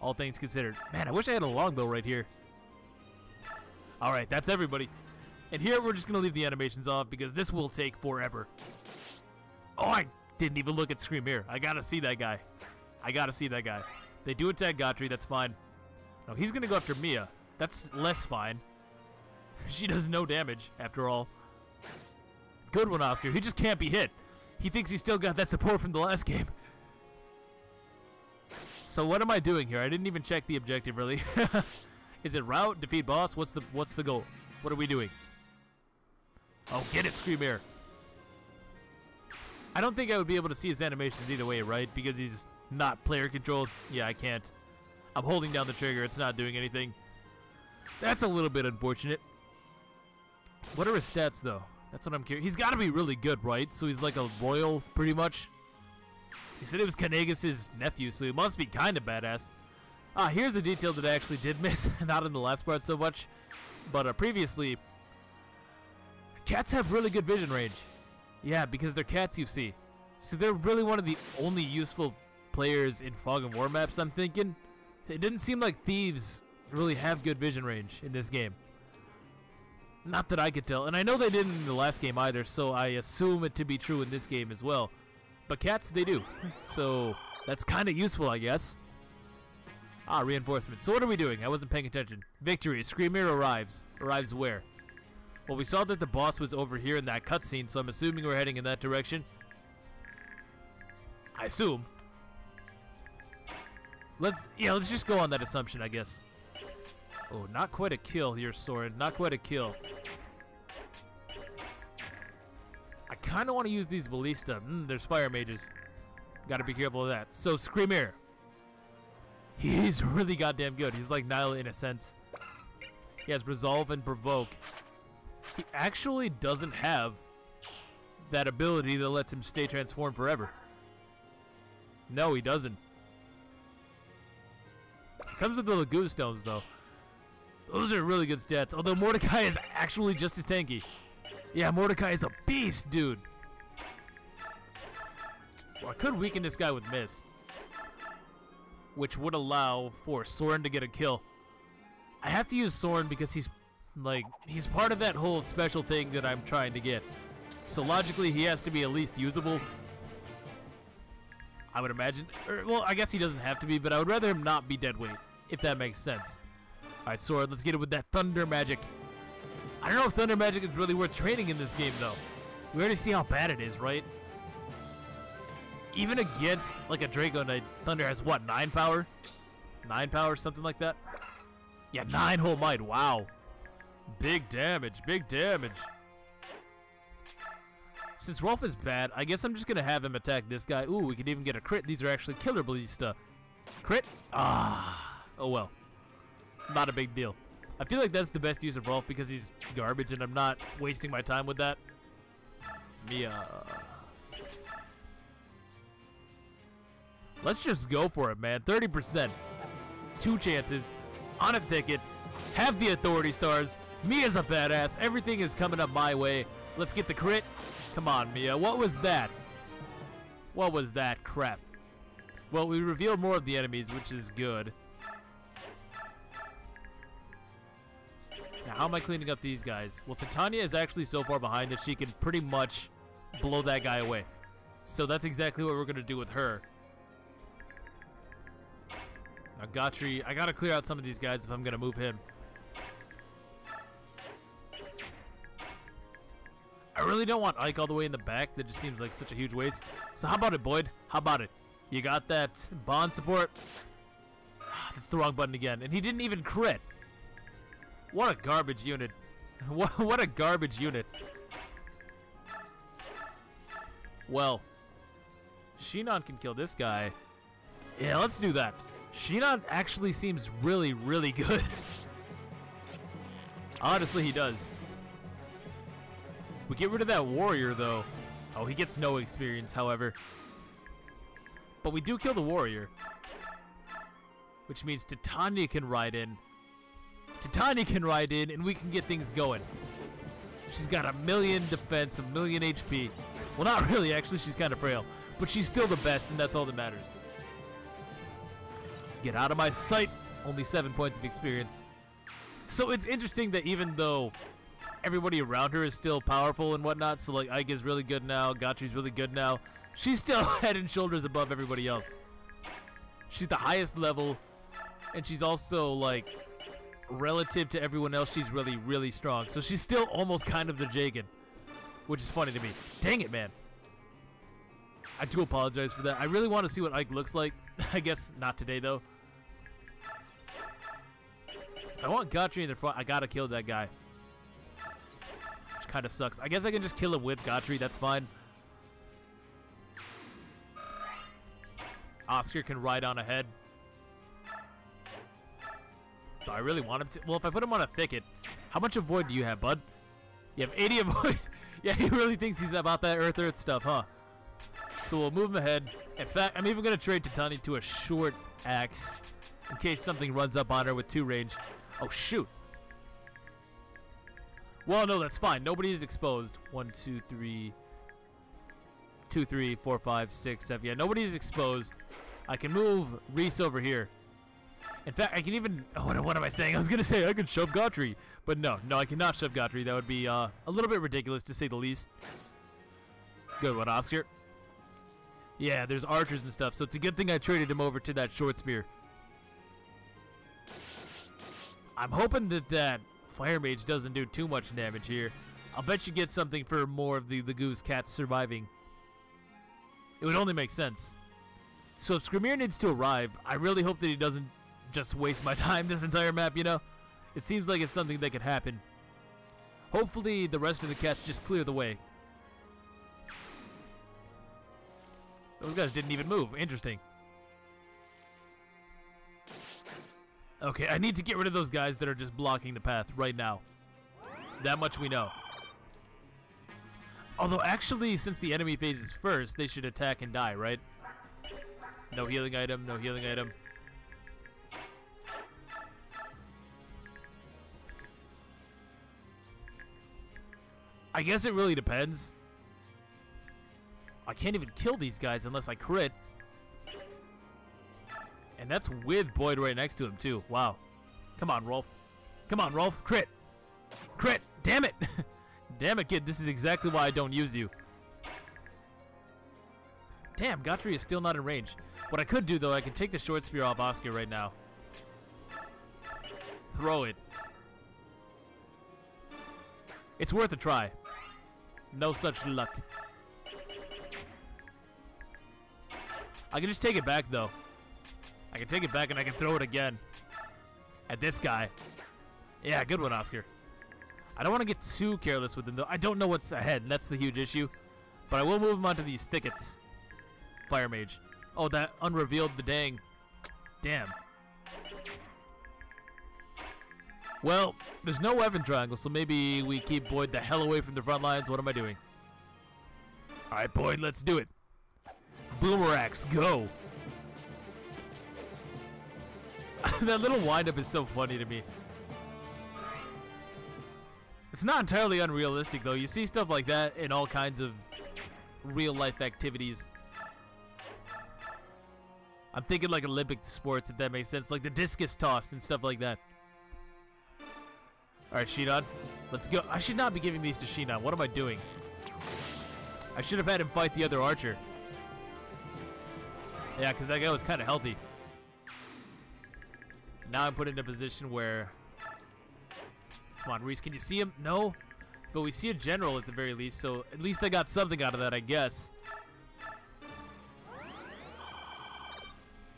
All things considered. Man, I wish I had a longbow right here. Alright, that's everybody. And here we're just going to leave the animations off, because this will take forever. Oh, I didn't even look at Scream here. I gotta see that guy. I gotta see that guy. They do attack Gotri, that's fine. No, he's going to go after Mia. That's less fine. She does no damage, after all. Good one, Oscar. He just can't be hit. He thinks he still got that support from the last game. So what am I doing here? I didn't even check the objective, really. Is it route, defeat boss? What's the goal? What are we doing? Oh, get it, Screamer. I don't think I would be able to see his animations either way, right? Because he's not player controlled. Yeah, I can't. I'm holding down the trigger. It's not doing anything. That's a little bit unfortunate. What are his stats, though? That's what I'm curious. He's got to be really good, right? So he's like a royal, pretty much. He said it was Kanegas' nephew, so he must be kind of badass. Ah, here's a detail that I actually did miss. Not in the last part so much. But previously, cats have really good vision range. Yeah, because they're cats, you see. So they're really one of the only useful players in Fog and War maps, I'm thinking. It didn't seem like thieves really have good vision range in this game. Not that I could tell. And I know they didn't in the last game either, so I assume it to be true in this game as well. But cats, they do. So that's kind of useful, I guess. Ah, reinforcement. So what are we doing? I wasn't paying attention. Victory. Screamer arrives. Arrives where? Well, we saw that the boss was over here in that cutscene, so I'm assuming we're heading in that direction. I assume. Let's just go on that assumption, I guess. Oh, not quite a kill here, Soren. Not quite a kill. I kind of want to use these ballista. There's fire mages. Got to be careful of that. So, Screamer. He's really goddamn good. He's like Nyla in a sense. He has Resolve and Provoke. He actually doesn't have that ability that lets him stay transformed forever. No, he doesn't. He comes with the Lagoon Stones, though. Those are really good stats. Although Mordecai is actually just as tanky. Yeah, Mordecai is a beast, dude. Well, I could weaken this guy with Mist, which would allow for Soren to get a kill. I have to use Soren because he's part of that whole special thing that I'm trying to get. So logically, he has to be at least usable. I would imagine. Well, I guess he doesn't have to be, but I would rather him not be dead weight, if that makes sense. Alright, Soren, let's get it with that Thunder Magic. I don't know if Thunder Magic is really worth training in this game, though. We already see how bad it is, right? Even against, like, a Draco Knight, Thunder has, what, 9 power? 9 power, something like that? Yeah, 9 whole might. Wow. Big damage, big damage. Since Rolf is bad, I guess I'm just gonna have him attack this guy. Ooh, we could even get a crit. These are actually killer ballista. Crit? Ah. Oh well. Not a big deal. I feel like that's the best use of Rolf because he's garbage and I'm not wasting my time with that. Mia. Let's just go for it, man. 30%. 2 chances. On a thicket. Have the authority stars. Mia's a badass. Everything is coming up my way. Let's get the crit. Come on, Mia. What was that? What was that crap? Well, we revealed more of the enemies, which is good. Now, how am I cleaning up these guys? Well, Titania is actually so far behind that she can pretty much blow that guy away. So that's exactly what we're going to do with her. Now, Gotri, I got to clear out some of these guys if I'm going to move him. I really don't want Ike all the way in the back. That just seems like such a huge waste. So how about it, Boyd? How about it? You got that bond support? That's the wrong button again. And he didn't even crit. What a garbage unit. What a garbage unit. Well, Shinon can kill this guy. Yeah, let's do that. Shinon actually seems really, really good. Honestly, he does. We get rid of that warrior, though. Oh, he gets no experience, however. But we do kill the warrior. Which means Titania can ride in. Titania can ride in, and we can get things going. She's got 1,000,000 defense, 1,000,000 HP. Well, not really, actually. She's kind of frail. But she's still the best, and that's all that matters. Get out of my sight. Only 7 points of experience. So it's interesting that even though everybody around her is still powerful and whatnot, so like Ike is really good now, Gotri's really good now, she's still head and shoulders above everybody else. She's the highest level, and she's also like relative to everyone else, she's really, really strong. So she's still almost kind of the Jagan, which is funny to me. Dang it, man. I do apologize for that. I really want to see what Ike looks like. I guess not today, though. If I want Gotri in the front, I gotta kill that guy. Which kind of sucks. I guess I can just kill him with Gotri. That's fine. Oscar can ride on ahead. Do I really want him to? Well, if I put him on a thicket, how much avoid do you have, bud? You have 80 avoid. Yeah, he really thinks he's about that Earth stuff, huh? So we'll move him ahead. In fact, I'm even going to trade Titania to a short axe in case something runs up on her with 2 range. Oh, shoot. Well, no, that's fine. Nobody is exposed. 1, 2, 3. 2, 3, 4, 5, 6, 7. Yeah, nobody is exposed. I can move Reese over here. In fact, I can even... Oh, what am I saying? I was going to say I could shove Gotri. But no, I cannot shove Gotri. That would be a little bit ridiculous, to say the least. Good one, Oscar. Yeah, there's archers and stuff, so it's a good thing I traded him over to that short spear. I'm hoping that fire mage doesn't do too much damage here. I'll bet you get something for more of the goose cats surviving. It would only make sense. So if Skrimir needs to arrive, I really hope that he doesn't just waste my time this entire map, you know? It seems like it's something that could happen. Hopefully the rest of the cats just clear the way. Those guys didn't even move. Interesting. Okay, I need to get rid of those guys that are just blocking the path right now. That much we know. Although, actually, since the enemy phase is first, they should attack and die, right? No healing item, no healing item. I guess it really depends. I can't even kill these guys unless I crit. And that's with Boyd right next to him, too. Wow. Come on, Rolf. Come on, Rolf. Crit. Crit. Damn it. Damn it, kid. This is exactly why I don't use you. Damn, Gotri is still not in range. What I could do, though, I can take the short spear off Oscar right now. Throw it. It's worth a try. No such luck. I can just take it back, though. I can take it back and I can throw it again. At this guy. Yeah, good one, Oscar. I don't want to get too careless with him, though. I don't know what's ahead, and that's the huge issue. But I will move him onto these thickets. Fire Mage. Oh, that unrevealed the dang. Damn. Well, there's no weapon triangle, so maybe we keep Boyd the hell away from the front lines. What am I doing? Alright, Boyd, let's do it. Boomerax, go. That little windup is so funny to me. It's not entirely unrealistic, though. You see stuff like that in all kinds of real-life activities. I'm thinking like Olympic sports, if that makes sense. Like the discus toss and stuff like that. Alright, Shinon. Let's go. I should not be giving these to Shinon. What am I doing? I should have had him fight the other archer. Yeah, because that guy was kind of healthy. Now I'm put in a position where... Come on, Reese, can you see him? No? But we see a general at the very least, so at least I got something out of that, I guess.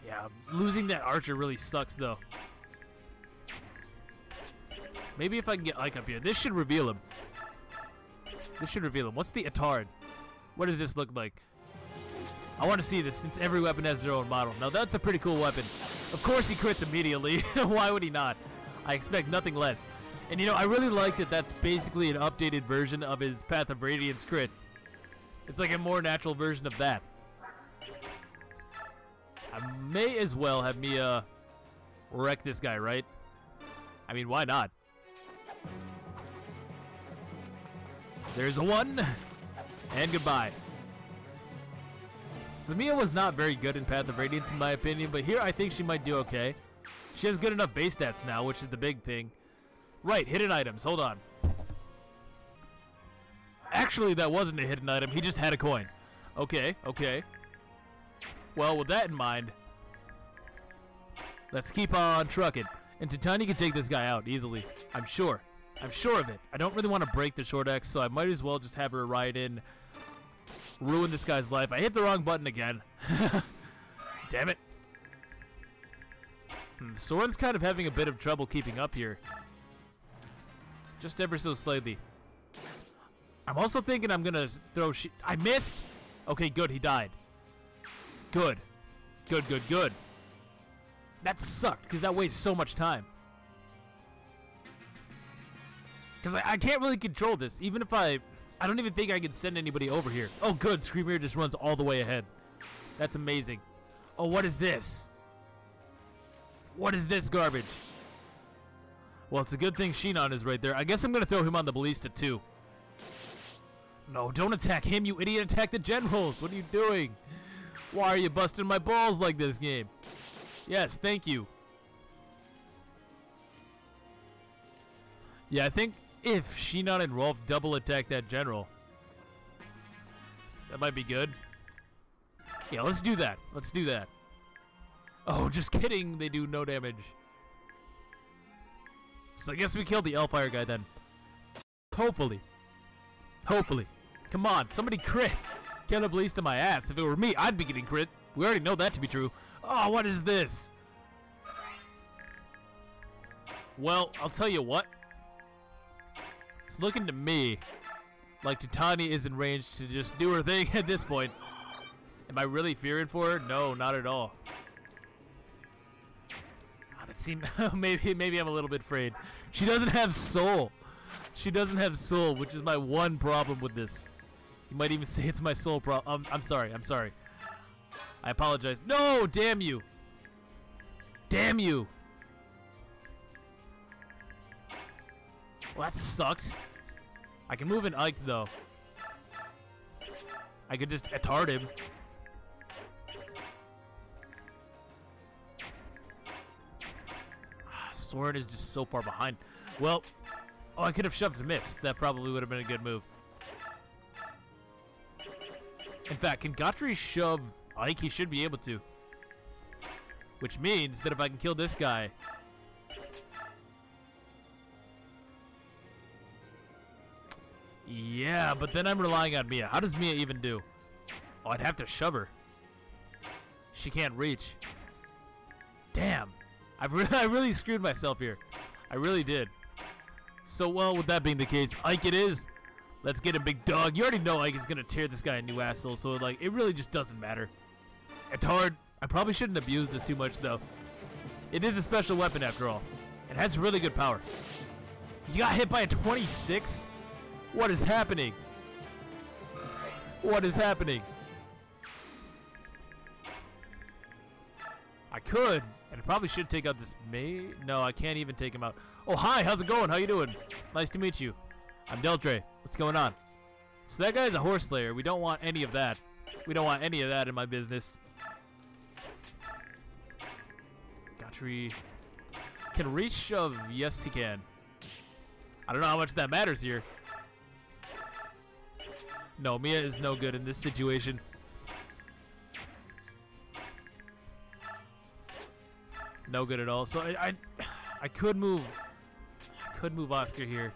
Yeah, losing that archer really sucks, though. Maybe if I can get Ike up here. This should reveal him. This should reveal him. What's the Atard? What does this look like? I want to see this since every weapon has their own model. Now, that's a pretty cool weapon. Of course he crits immediately. Why would he not? I expect nothing less. And, you know, I really like that that's basically an updated version of his Path of Radiance crit. It's like a more natural version of that. I may as well have me wreck this guy, right? I mean, why not? There's a one. And goodbye. Samia was not very good in Path of Radiance, in my opinion, but here I think she might do okay. She has good enough base stats now, which is the big thing. Right, hidden items. Hold on. Actually, that wasn't a hidden item. He just had a coin. Okay, okay. Well, with that in mind, let's keep on trucking. And Titania can take this guy out easily. I'm sure. I'm sure of it. I don't really want to break the short axe, so I might as well just have her ride in, ruin this guy's life. I hit the wrong button again. Damn it. Soren's kind of having a bit of trouble keeping up here. Just ever so slightly. I'm also thinking I'm going to throw... I missed! Okay, good. He died. Good. Good, good, good. That sucked, because that wastes so much time. Because I can't really control this. Even if I don't even think I can send anybody over here. Oh, good. Screamer just runs all the way ahead. That's amazing. Oh, what is this? What is this garbage? Well, it's a good thing Shinon is right there. I guess I'm going to throw him on the ballista, too. No, don't attack him, you idiot. Attack the generals. What are you doing? Why are you busting my balls like this game? Yes, thank you. Yeah, I think if Shinon and Rolf double attack that general, that might be good. Yeah, let's do that. Let's do that. Oh, just kidding. They do no damage. So I guess we killed the Hellfire guy then. Hopefully. Hopefully. Come on, somebody crit. Kill the ballista my ass. If it were me, I'd be getting crit. We already know that to be true. Oh, what is this? Well, I'll tell you what. It's looking to me like Titania is in range to just do her thing at this point. Am I really fearing for her? No, not at all. Oh, that seemed maybe I'm a little bit afraid. She doesn't have soul. She doesn't have soul, which is my one problem with this. You might even say it's my soul problem. I'm sorry. I'm sorry. I apologize. No, damn you. Damn you. Well, that sucked. I can move an Ike, though. I could just Atard him. Soren is just so far behind. Well, oh, I could have shoved the miss. That probably would have been a good move. In fact, can Gotri shove Ike? He should be able to. Which means that if I can kill this guy... Yeah, but then I'm relying on Mia. How does Mia even do? Oh, I'd have to shove her. She can't reach. Damn. I really screwed myself here. I really did. So, well, with that being the case, Ike it is. Let's get a big dog. You already know Ike is going to tear this guy a new asshole, so, like, it really just doesn't matter. It's hard. I probably shouldn't abuse this too much, though. It is a special weapon, after all. It has really good power. You got hit by a 26? What is happening? What is happening? I could, and I probably should take out this No, I can't even take him out. Oh, hi, how's it going? How you doing? Nice to meet you. I'm Deltre. What's going on? So that guy's a horse slayer. We don't want any of that. We don't want any of that in my business. Gotri. Can reach shove? Yes, he can. I don't know how much that matters here. No, Mia is no good in this situation. No good at all. So I could move Oscar here.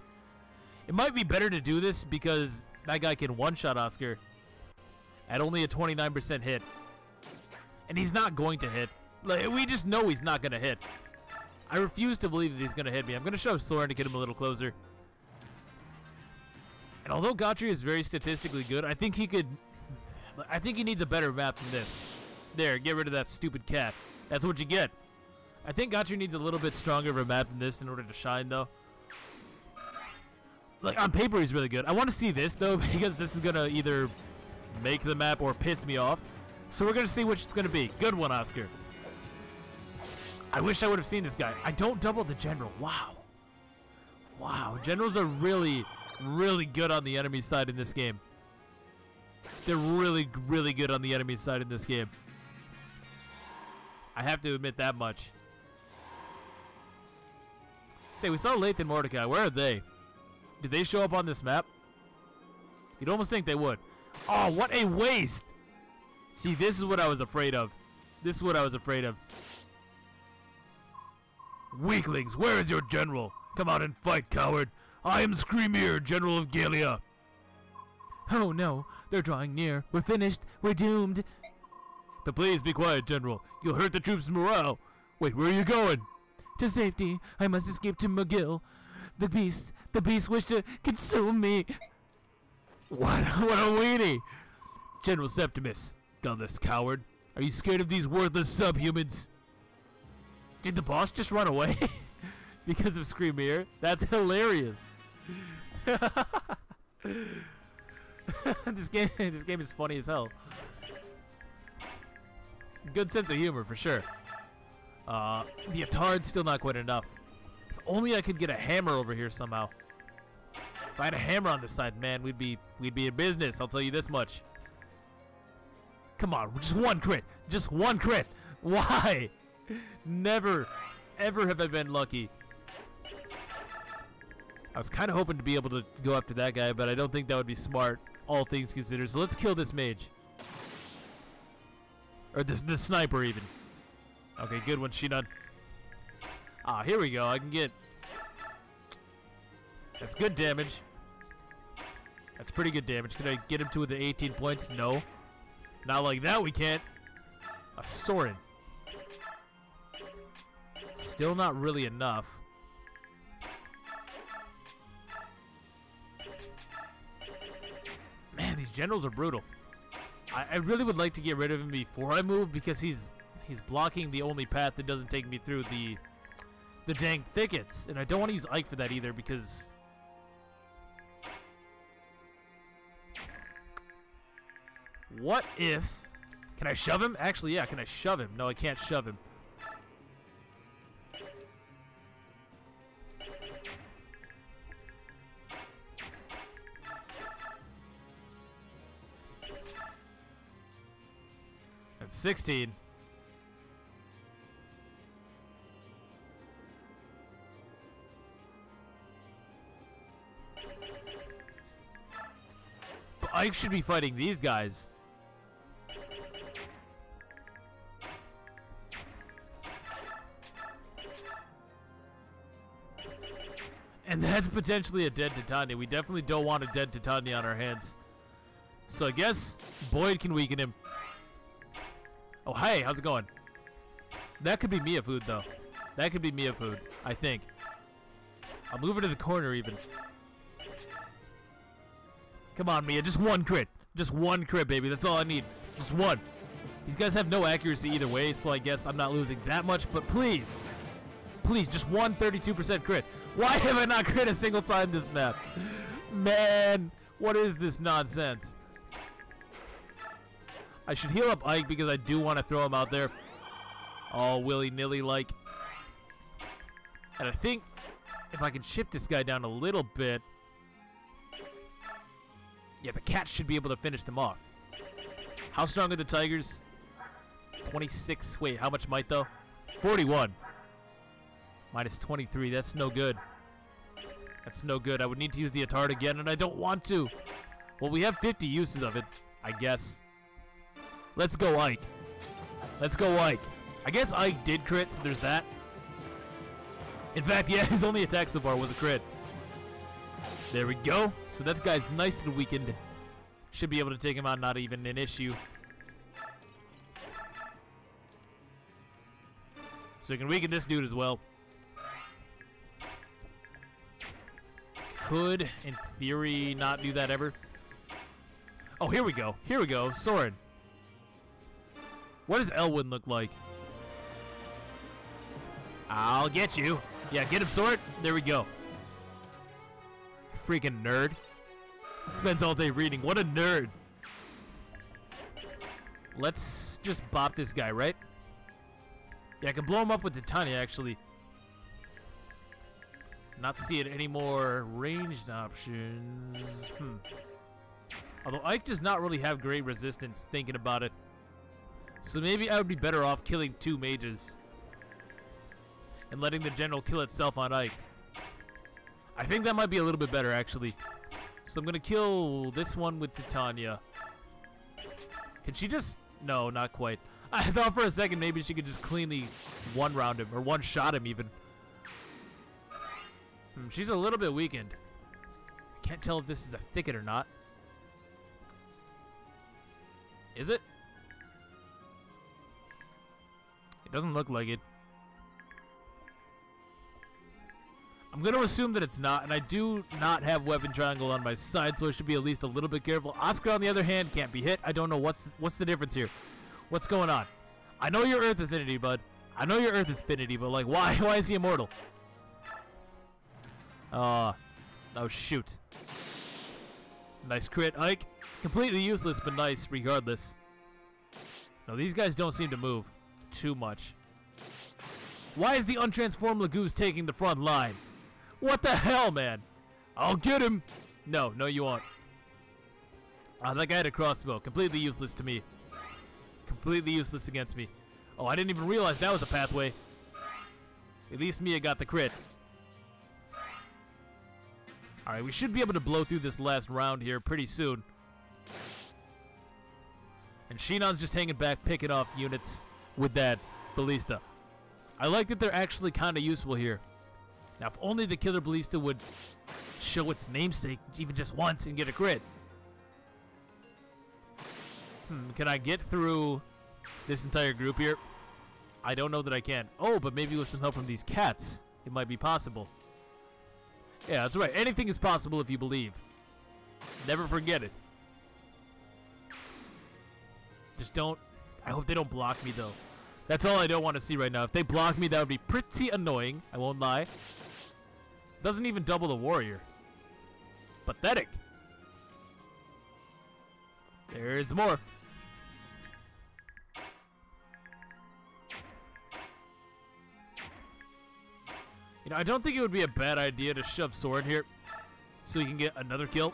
It might be better to do this because that guy can one-shot Oscar at only a 29% hit. And he's not going to hit. Like, we just know he's not going to hit. I refuse to believe that he's going to hit me. I'm going to shove Soren to get him a little closer. And although Gotri is very statistically good, I think he needs a better map than this. There, get rid of that stupid cat. That's what you get. I think Gotri needs a little bit stronger of a map than this in order to shine, though. Like, on paper, he's really good. I want to see this, though, because this is going to either make the map or piss me off. So we're going to see which it's going to be. Good one, Oscar. I wish I would have seen this guy. I don't double the general. Wow. Wow. Generals are really, really good on the enemy side in this game. They're really, really good on the enemy side in this game. I have to admit that much. Say, we saw Lathan Mordecai. Where are they? Did they show up on this map? You'd almost think they would. Oh, what a waste! See, this is what I was afraid of. This is what I was afraid of. Weaklings, where is your general? Come out and fight, coward. I am Screamier, General of Gallia. Oh no, they're drawing near. We're finished. We're doomed. But please be quiet, General. You'll hurt the troops' morale. Wait, where are you going? To safety. I must escape to McGill. The beast wish to consume me. What a weenie. General Septimus, godless coward. Are you scared of these worthless subhumans? Did the boss just run away? Because of Screamier? That's hilarious. This game is funny as hell. Good sense of humor for sure. The Atard's still not quite enough. If only I could get a hammer over here somehow. If I had a hammer on this side, man, we'd be in business. I'll tell you this much. Come on, just one crit. Just one crit. Why? Never, ever have I been lucky. I was kind of hoping to be able to go after that guy, but I don't think that would be smart, all things considered. So let's kill this mage. Or this sniper, even. Okay, good one, Shinon. Ah, here we go. I can get... That's good damage. That's pretty good damage. Can I get him to the 18 points? No. Not like that, we can't. A Soren. Still not really enough. Man, these generals are brutal. I really would like to get rid of him before I move because he's blocking the only path that doesn't take me through the dang thickets. And I don't want to use Ike for that either because... What if... Can I shove him? Actually, yeah, can I shove him? No, I can't shove him. That's 16. But Ike should be fighting these guys. And that's potentially a dead Titania. We definitely don't want a dead Titania on our hands. So I guess Boyd can weaken him. Oh, hey, how's it going? That could be Mia food, though. That could be Mia food, I think. I'll move her to the corner even. Come on, Mia. Just one crit. Just one crit, baby. That's all I need. Just one. These guys have no accuracy either way, so I guess I'm not losing that much. But please. Please, just one 32% crit. Why have I not crit a single time this map? Man, what is this nonsense? I should heal up Ike because I do want to throw him out there. All willy-nilly like. And I think if I can chip this guy down a little bit. Yeah, the cat should be able to finish them off. How strong are the tigers? 26. Wait, how much might though? 41. Minus 23. That's no good. That's no good. I would need to use the Atard again, and I don't want to. Well, we have 50 uses of it, I guess. Let's go Ike. Let's go Ike. I guess Ike did crit, so there's that. In fact, yeah, his only attack so far was a crit. There we go. So that guy's nice and weakened. Should be able to take him out, not even an issue. So we can weaken this dude as well. Could, in theory, not do that ever. Oh, here we go. Here we go. Soren. What does Elwyn look like? I'll get you. Yeah, get him, Soren. There we go. Freaking nerd. Spends all day reading. What a nerd. Let's just bop this guy, right? Yeah, I can blow him up with Titania, actually. Not seeing any more ranged options. Although Ike does not really have great resistance, thinking about it. So maybe I would be better off killing 2 mages. And letting the general kill itself on Ike. I think that might be a little bit better, actually. So I'm going to kill this one with Titania. Can she just... No, not quite. I thought for a second maybe she could just cleanly one-round him. Or one-shot him, even. She's a little bit weakened. I can't tell if this is a thicket or not. Is it? It doesn't look like it. I'm going to assume that it's not, and I do not have weapon triangle on my side, so I should be at least a little bit careful. Oscar, on the other hand, can't be hit. I don't know what's the difference here. What's going on? I know you're Earth Affinity, bud. I know you're Earth Affinity, but like, why is he immortal? Oh, shoot. Nice crit, Ike. Completely useless, but nice regardless. No, these guys don't seem to move too much. Why is the untransformed Lagoose taking the front line? What the hell, man? I'll get him. No, you won't. That guy had a crossbow. Completely useless to me. Completely useless against me. Oh, I didn't even realize that was a pathway. At least Mia got the crit. Alright, we should be able to blow through this last round here pretty soon. And Shinon's just hanging back, picking off units with that ballista. I like that they're actually kind of useful here. Now, if only the killer ballista would show its namesake even just once and get a crit. Can I get through this entire group here? I don't know that I can. Oh, but maybe with some help from these cats, it might be possible. Yeah, that's right. Anything is possible if you believe. Never forget it. Just don't... I hope they don't block me, though. That's all I don't want to see right now. If they block me, that would be pretty annoying. I won't lie. Doesn't even double the warrior. Pathetic. There's more. You know, I don't think it would be a bad idea to shove Soren here so he can get another kill.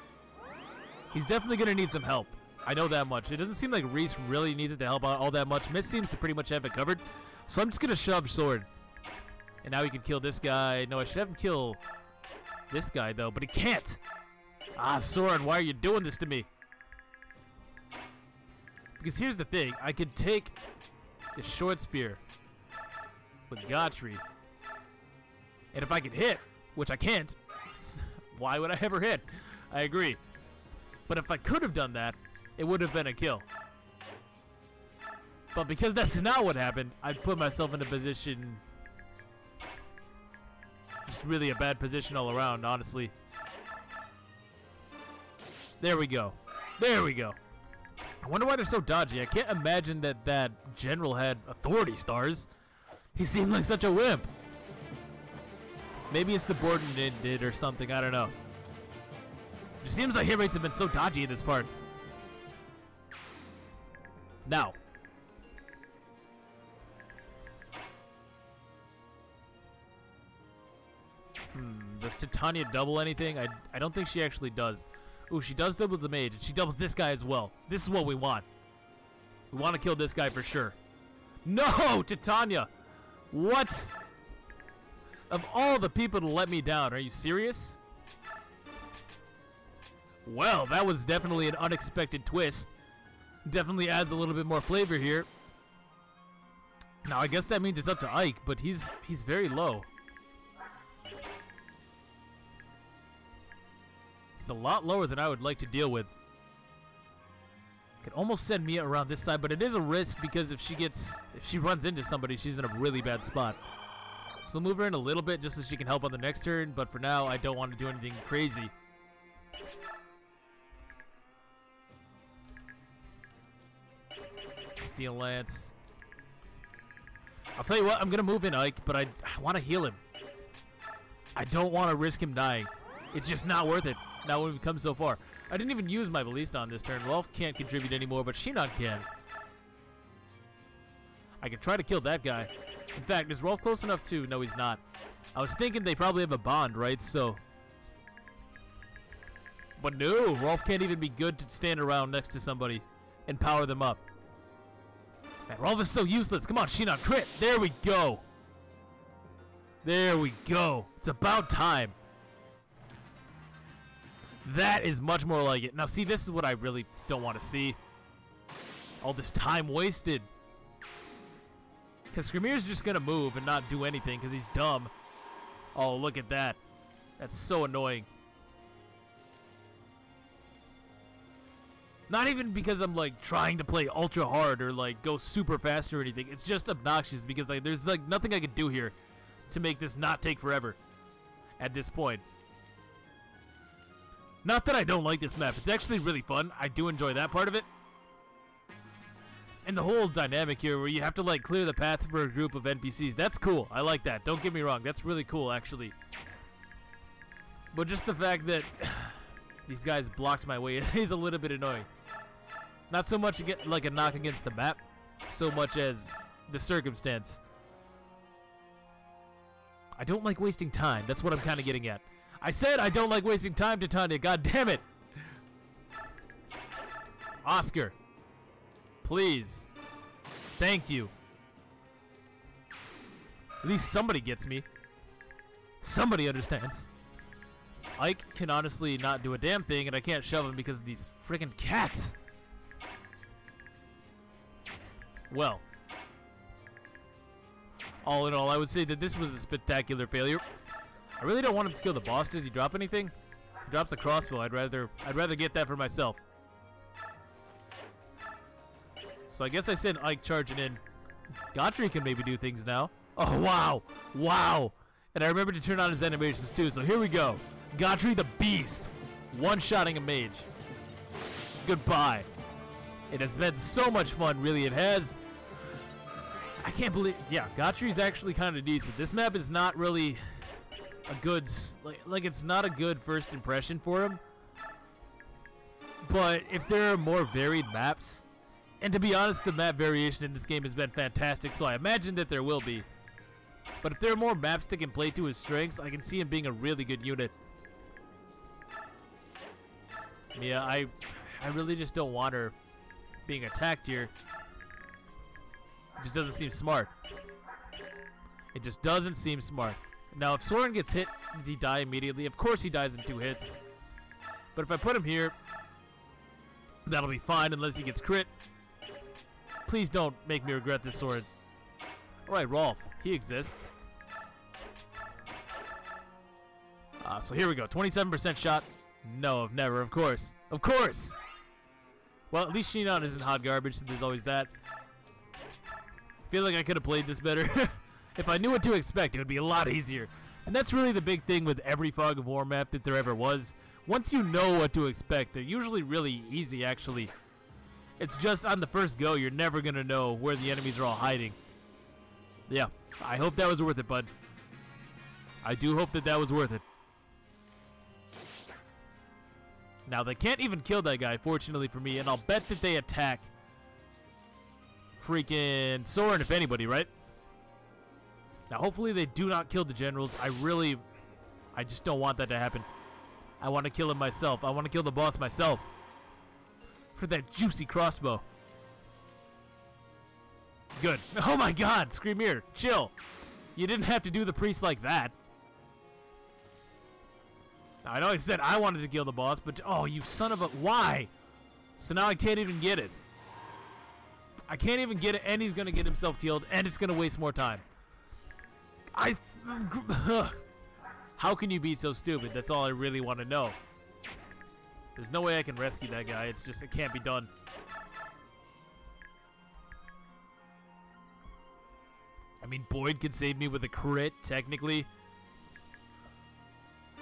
He's definitely going to need some help. I know that much. It doesn't seem like Reese really needs to help out all that much. Miss seems to pretty much have it covered. So I'm just going to shove Soren. And now he can kill this guy. No, I should have him kill this guy, though. But he can't. Ah, Soren, why are you doing this to me? Because here's the thing. I could take the short spear with Gotri. And if I could hit, which I can't, why would I ever hit? I agree. But if I could have done that, it would have been a kill. But because that's not what happened, I put myself in a position Just really a bad position all around, honestly. There we go. There we go. I wonder why they're so dodgy. I can't imagine that that general had authority stars. He seemed like such a wimp. Maybe his subordinate did or something. I don't know. It just seems like hit rates have been so dodgy in this part. Now. Does Titania double anything? I don't think she actually does. Ooh, she does double the mage, and she doubles this guy as well. This is what we want. We want to kill this guy for sure. No, Titania! What? Of all the people to let me down, are you serious? Well, that was definitely an unexpected twist. Definitely adds a little bit more flavor here. Now, I guess that means it's up to Ike, but he's very low. He's a lot lower than I would like to deal with. Could almost send Mia around this side, but it is a risk because if she runs into somebody, she's in a really bad spot. So move her in a little bit just so she can help on the next turn, but for now, I don't want to do anything crazy. Steel Lance. I'll tell you what, I'm going to move in Ike, but I want to heal him. I don't want to risk him dying. It's just not worth it. Not when we've come so far. I didn't even use my Ballista on this turn. Rolf can't contribute anymore, but Shinon can. I could try to kill that guy. In fact, is Rolf close enough to? No, he's not. I was thinking they probably have a bond, right? So. But no, Rolf can't even be good to stand around next to somebody and power them up. Man, Rolf is so useless. Come on, Shinon, crit. There we go. There we go. It's about time. That is much more like it. Now, see, this is what I really don't want to see. All this time wasted. Because Skrymyr's just going to move and not do anything because he's dumb. Oh, look at that. That's so annoying. Not even because I'm, like, trying to play ultra hard or, like, go super fast or anything. It's just obnoxious because, like, there's, like, nothing I could do here to make this not take forever at this point. Not that I don't like this map. It's actually really fun. I do enjoy that part of it. And the whole dynamic here where you have to, like, clear the path for a group of NPCs. That's cool. I like that. Don't get me wrong. That's really cool, actually. But just the fact that these guys blocked my way is a little bit annoying. Not so much like a knock against the map, so much as the circumstance. I don't like wasting time. That's what I'm kind of getting at. I said I don't like wasting time, Titania. God damn it. Oscar. Please. Thank you. At least somebody gets me. Somebody understands. Ike can honestly not do a damn thing, and I can't shove him because of these friggin' cats. Well. All in all, I would say that this was a spectacular failure. I really don't want him to kill the boss. Does he drop anything? He drops a crossbow. I'd rather get that for myself. So I guess I sent Ike charging in. Godfrey can maybe do things now. Oh, wow. Wow. And I remember to turn on his animations too. So here we go. Godfrey the Beast. One-shotting a mage. Goodbye. It has been so much fun, really. It has. I can't believe. Yeah, Godfrey's actually kind of decent. This map is not really a good, like it's not a good first impression for him. But if there are more varied maps, and to be honest, the map variation in this game has been fantastic, so I imagine that there will be. But if there are more maps that can play to his strengths, I can see him being a really good unit. Yeah, I really just don't want her being attacked here. It just doesn't seem smart. It just doesn't seem smart. Now, if Soren gets hit, does he die immediately? Of course he dies in 2 hits. But if I put him here, that'll be fine unless he gets crit. Please don't make me regret this, Soren. Alright, Rolf. He exists. So here we go. 27% shot. No, I've never, of course. Of course! Well, at least Shinon isn't hot garbage, so there's always that. I feel like I could have played this better. If I knew what to expect, it would be a lot easier. And that's really the big thing with every Fog of War map that there ever was. Once you know what to expect, they're usually really easy, actually. It's just on the first go, you're never going to know where the enemies are all hiding. Yeah, I hope that was worth it, bud. I do hope that that was worth it. Now, they can't even kill that guy, fortunately for me, and I'll bet that they attack freaking Soren, if anybody, right? Now, hopefully they do not kill the generals. I just don't want that to happen. I want to kill him myself. I want to kill the boss myself. For that juicy crossbow. Good. Oh my god, Screamer, chill. You didn't have to do the priest like that. Now, I know I said I wanted to kill the boss, but oh, you son of a... Why? So now I can't even get it. I can't even get it, and he's going to get himself killed, and it's going to waste more time. How can you be so stupid? That's all I really want to know. There's no way I can rescue that guy. It's just, it can't be done. I mean, Boyd can save me with a crit, technically.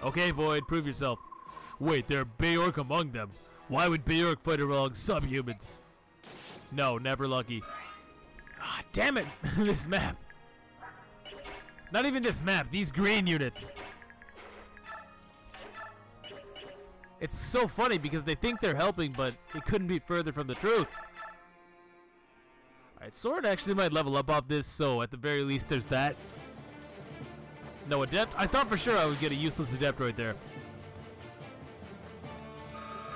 Okay, Boyd, prove yourself. Wait, there are Beork among them. Why would Beork fight along subhumans? No, never lucky. Ah, damn it! This map. Not even this map, these green units. It's so funny because they think they're helping, but it couldn't be further from the truth. Alright, Sword actually might level up off this, so at the very least there's that. No Adept? I thought for sure I would get a useless Adept right there.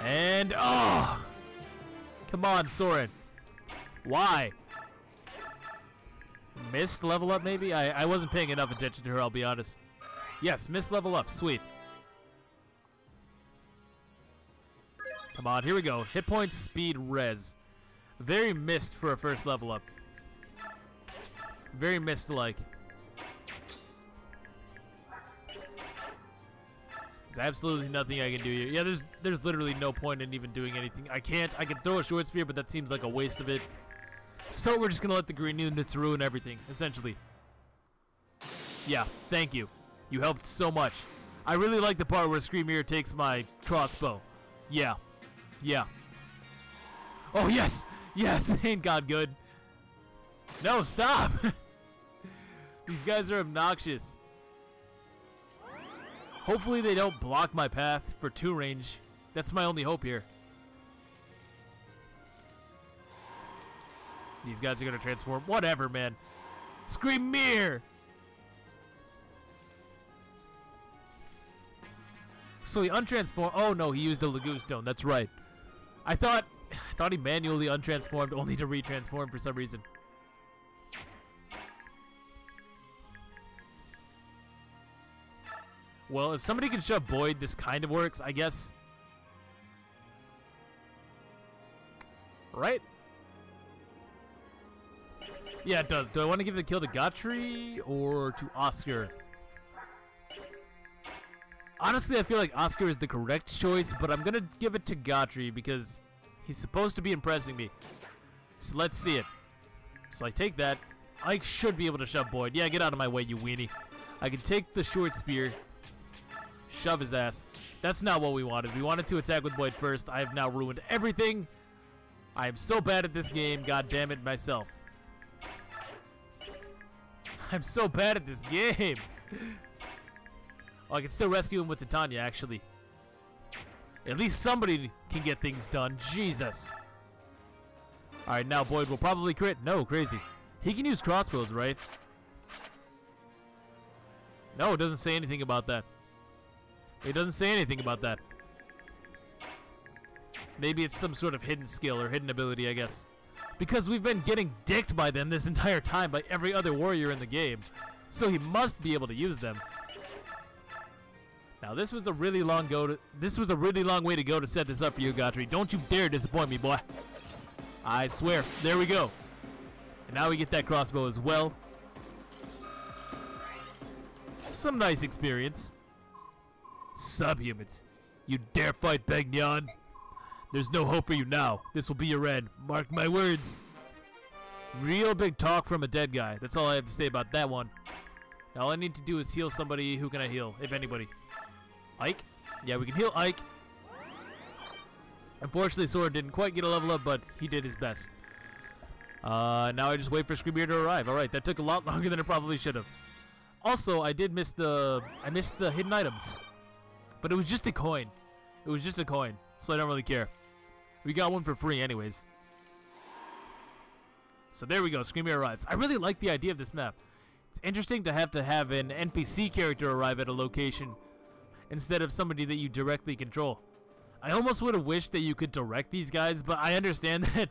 And, oh! Come on, Soren. Why? Missed level up, maybe? I wasn't paying enough attention to her, I'll be honest. Yes, missed level up. Sweet. Come on, here we go. Hit points, speed, res. Very missed for a first level up. Very missed-like. There's absolutely nothing I can do here. Yeah, there's literally no point in even doing anything. I can throw a short spear, but that seems like a waste of it. So we're just gonna let the green units ruin everything, essentially. Yeah, thank you. You helped so much. I really like the part where Screamer takes my crossbow. Yeah. Yeah. Oh, yes! Yes! Ain't God good. No, stop! These guys are obnoxious. Hopefully they don't block my path for 2 range. That's my only hope here. These guys are going to transform. Whatever, man. Screamer! So he untransformed. Oh, no, he used a Lagoon Stone. That's right. I thought he manually untransformed only to retransform for some reason. Well, if somebody can shove Boyd, this kind of works, I guess. Right? Yeah, it does. Do I want to give the kill to Gotri or to Oscar? Honestly, I feel like Oscar is the correct choice, but I'm going to give it to Gotri because he's supposed to be impressing me. So let's see it. So I take that. I should be able to shove Boyd. Yeah, get out of my way, you weenie. I can take the short spear, shove his ass. That's not what we wanted. We wanted to attack with Boyd first. I have now ruined everything. I am so bad at this game. God damn it myself. I'm so bad at this game. Oh, I can still rescue him with Titania, actually. At least somebody can get things done. Jesus. Alright, now Boyd will probably crit. No, crazy. He can use crossbows, right? No, it doesn't say anything about that. It doesn't say anything about that. Maybe it's some sort of hidden skill or hidden ability, I guess. Because we've been getting dicked by them this entire time by every other warrior in the game. So he must be able to use them. Now this was a really long way to go to set this up for you, Gotri. Don't you dare disappoint me, boy. I swear. There we go. And now we get that crossbow as well. Some nice experience. Subhumans. You dare fight Begnion? There's no hope for you now. This will be your end. Mark my words. Real big talk from a dead guy. That's all I have to say about that one. Now all I need to do is heal somebody. Who can I heal, if anybody? Ike? Yeah, we can heal Ike. Unfortunately, Soren didn't quite get a level up, but he did his best. Now I just wait for Screamier to arrive. Alright, that took a lot longer than it probably should have. Also, I did miss the hidden items. But it was just a coin. It was just a coin, so I don't really care. We got one for free anyways. So there we go, Screamier arrives. I really like the idea of this map. It's interesting to have an NPC character arrive at a location instead of somebody that you directly control. I almost would have wished that you could direct these guys, but I understand that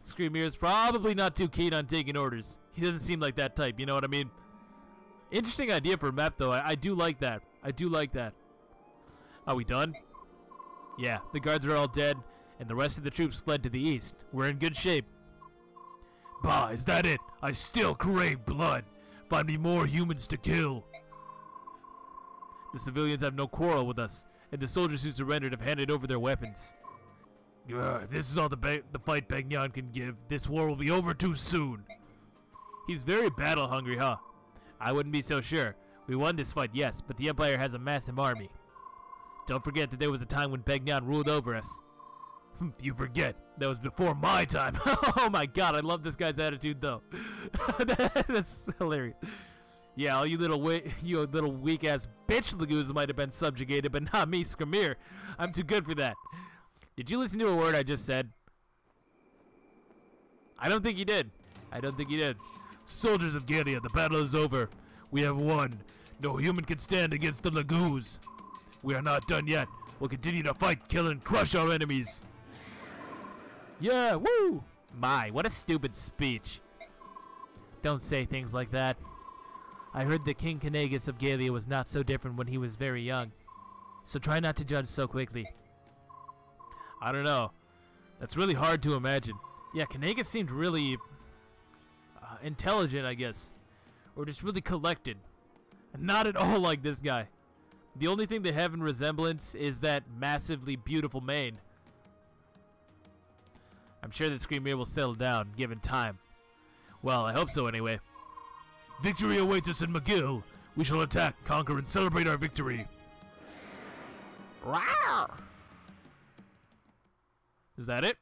Screamier is probably not too keen on taking orders. He doesn't seem like that type, you know what I mean? Interesting idea for a map, though. I do like that. I do like that. Are we done? Yeah, the guards are all dead, and the rest of the troops fled to the east. We're in good shape. Bah, is that it? I still crave blood. Find me more humans to kill. The civilians have no quarrel with us, and the soldiers who surrendered have handed over their weapons. If this is all the fight Begnion can give, this war will be over too soon. He's very battle hungry, huh? I wouldn't be so sure. We won this fight, yes, but the Empire has a massive army. Don't forget that there was a time when Begnion ruled over us. You forget. That was before my time. Oh my god, I love this guy's attitude, though. That's hilarious. Yeah, all you little weak-ass bitch Lagoos might have been subjugated, but not me, Screamier. I'm too good for that. Did you listen to a word I just said? I don't think you did. I don't think you did. Soldiers of Galia, the battle is over. We have won. No human can stand against the Lagoos. We are not done yet. We'll continue to fight, kill, and crush our enemies. Yeah, woo! My, what a stupid speech. Don't say things like that. I heard that King Kanagus of Galia was not so different when he was very young. So try not to judge so quickly. I don't know. That's really hard to imagine. Yeah, Kanagus seemed really intelligent, I guess. Or just really collected. Not at all like this guy. The only thing they have in resemblance is that massively beautiful mane. I'm sure that Screamier will settle down, given time. Well, I hope so anyway. Victory awaits us in McGill. We shall attack, conquer, and celebrate our victory. Rawr! Is that it?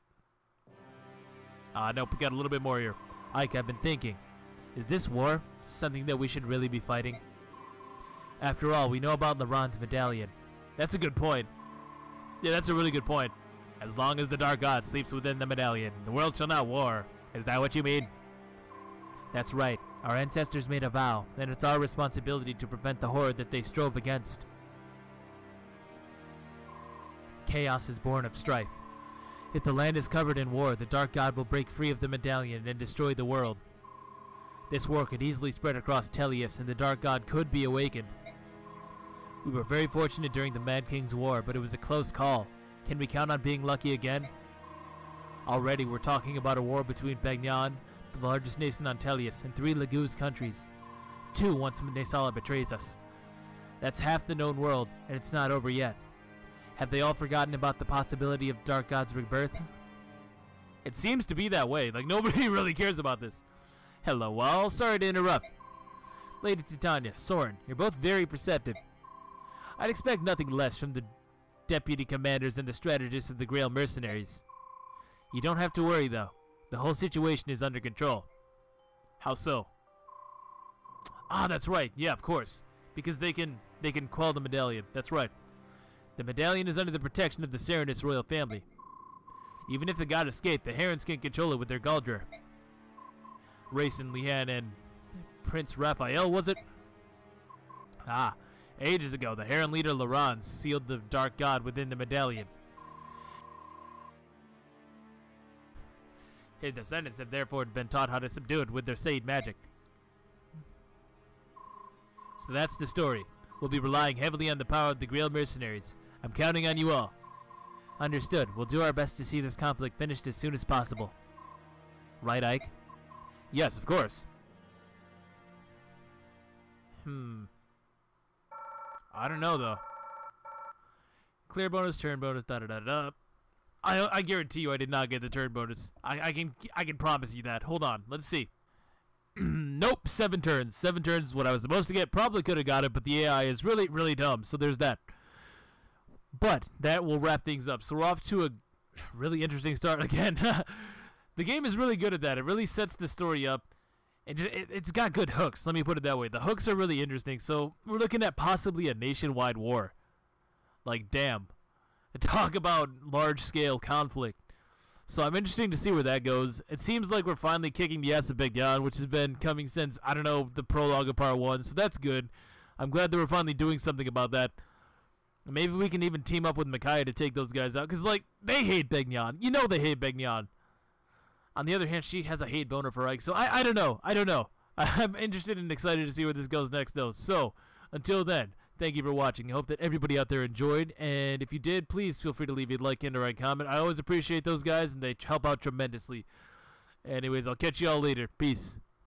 Nope, we got a little bit more here. Ike, I've been thinking. Is this war something that we should really be fighting? After all, we know about Laron's medallion. That's a good point. Yeah, that's a really good point. As long as the Dark God sleeps within the medallion, the world shall not war. Is that what you mean? That's right. Our ancestors made a vow, and it's our responsibility to prevent the horror that they strove against. Chaos is born of strife. If the land is covered in war, the Dark God will break free of the medallion and destroy the world. This war could easily spread across Tellius, and the Dark God could be awakened. We were very fortunate during the Mad King's War, but it was a close call. Can we count on being lucky again? Already we're talking about a war between Begnion, the largest nation on Tellius, and 3 Lagoos countries. 2 once Nesala betrays us. That's half the known world, and it's not over yet. Have they all forgotten about the possibility of Dark God's rebirth? It seems to be that way. Like, nobody really cares about this. Hello, all. Sorry to interrupt. Lady Titania, Soren, you're both very perceptive. I'd expect nothing less from the deputy commanders and the strategists of the Grail mercenaries. You don't have to worry, though. The whole situation is under control. How so? Ah, that's right. Yeah, of course. Because they can quell the medallion. That's right. The medallion is under the protection of the Serenus royal family. Even if the god escaped, the Herons can control it with their Galdra. Rayson, Leanne, and Prince Raphael, was it? Ah, ages ago, the Heron leader Laron sealed the Dark God within the medallion. His descendants have therefore been taught how to subdue it with their Seid magic. So that's the story. We'll be relying heavily on the power of the Grail mercenaries. I'm counting on you all. Understood. We'll do our best to see this conflict finished as soon as possible. Right, Ike? Yes, of course. I don't know, though. Clear bonus, turn bonus, da-da-da-da. I guarantee you I did not get the turn bonus. I can promise you that. Hold on. Let's see. Nope, 7 turns. 7 turns is what I was supposed to get. Probably could have got it, but the AI is really, really dumb. So there's that. But that will wrap things up. So we're off to a really interesting start again. The game is really good at that. It really sets the story up. And it's got good hooks. Let me put it that way. The hooks are really interesting. So we're looking at possibly a nationwide war. Like, damn. Talk about large-scale conflict. So I'm interested to see where that goes. It seems like we're finally kicking the ass of Begnion, which has been coming since, I don't know, the prologue of part 1. So that's good. I'm glad that we're finally doing something about that. Maybe we can even team up with Micaiah to take those guys out. Because, like, they hate Begnion. You know they hate Begnion. On the other hand, she has a hate boner for Ike. So I don't know. I don't know. I'm interested and excited to see where this goes next, though. So, until then, thank you for watching. I hope that everybody out there enjoyed. And if you did, please feel free to leave a like and a right comment. I always appreciate those guys, and they help out tremendously. Anyways, I'll catch you all later. Peace.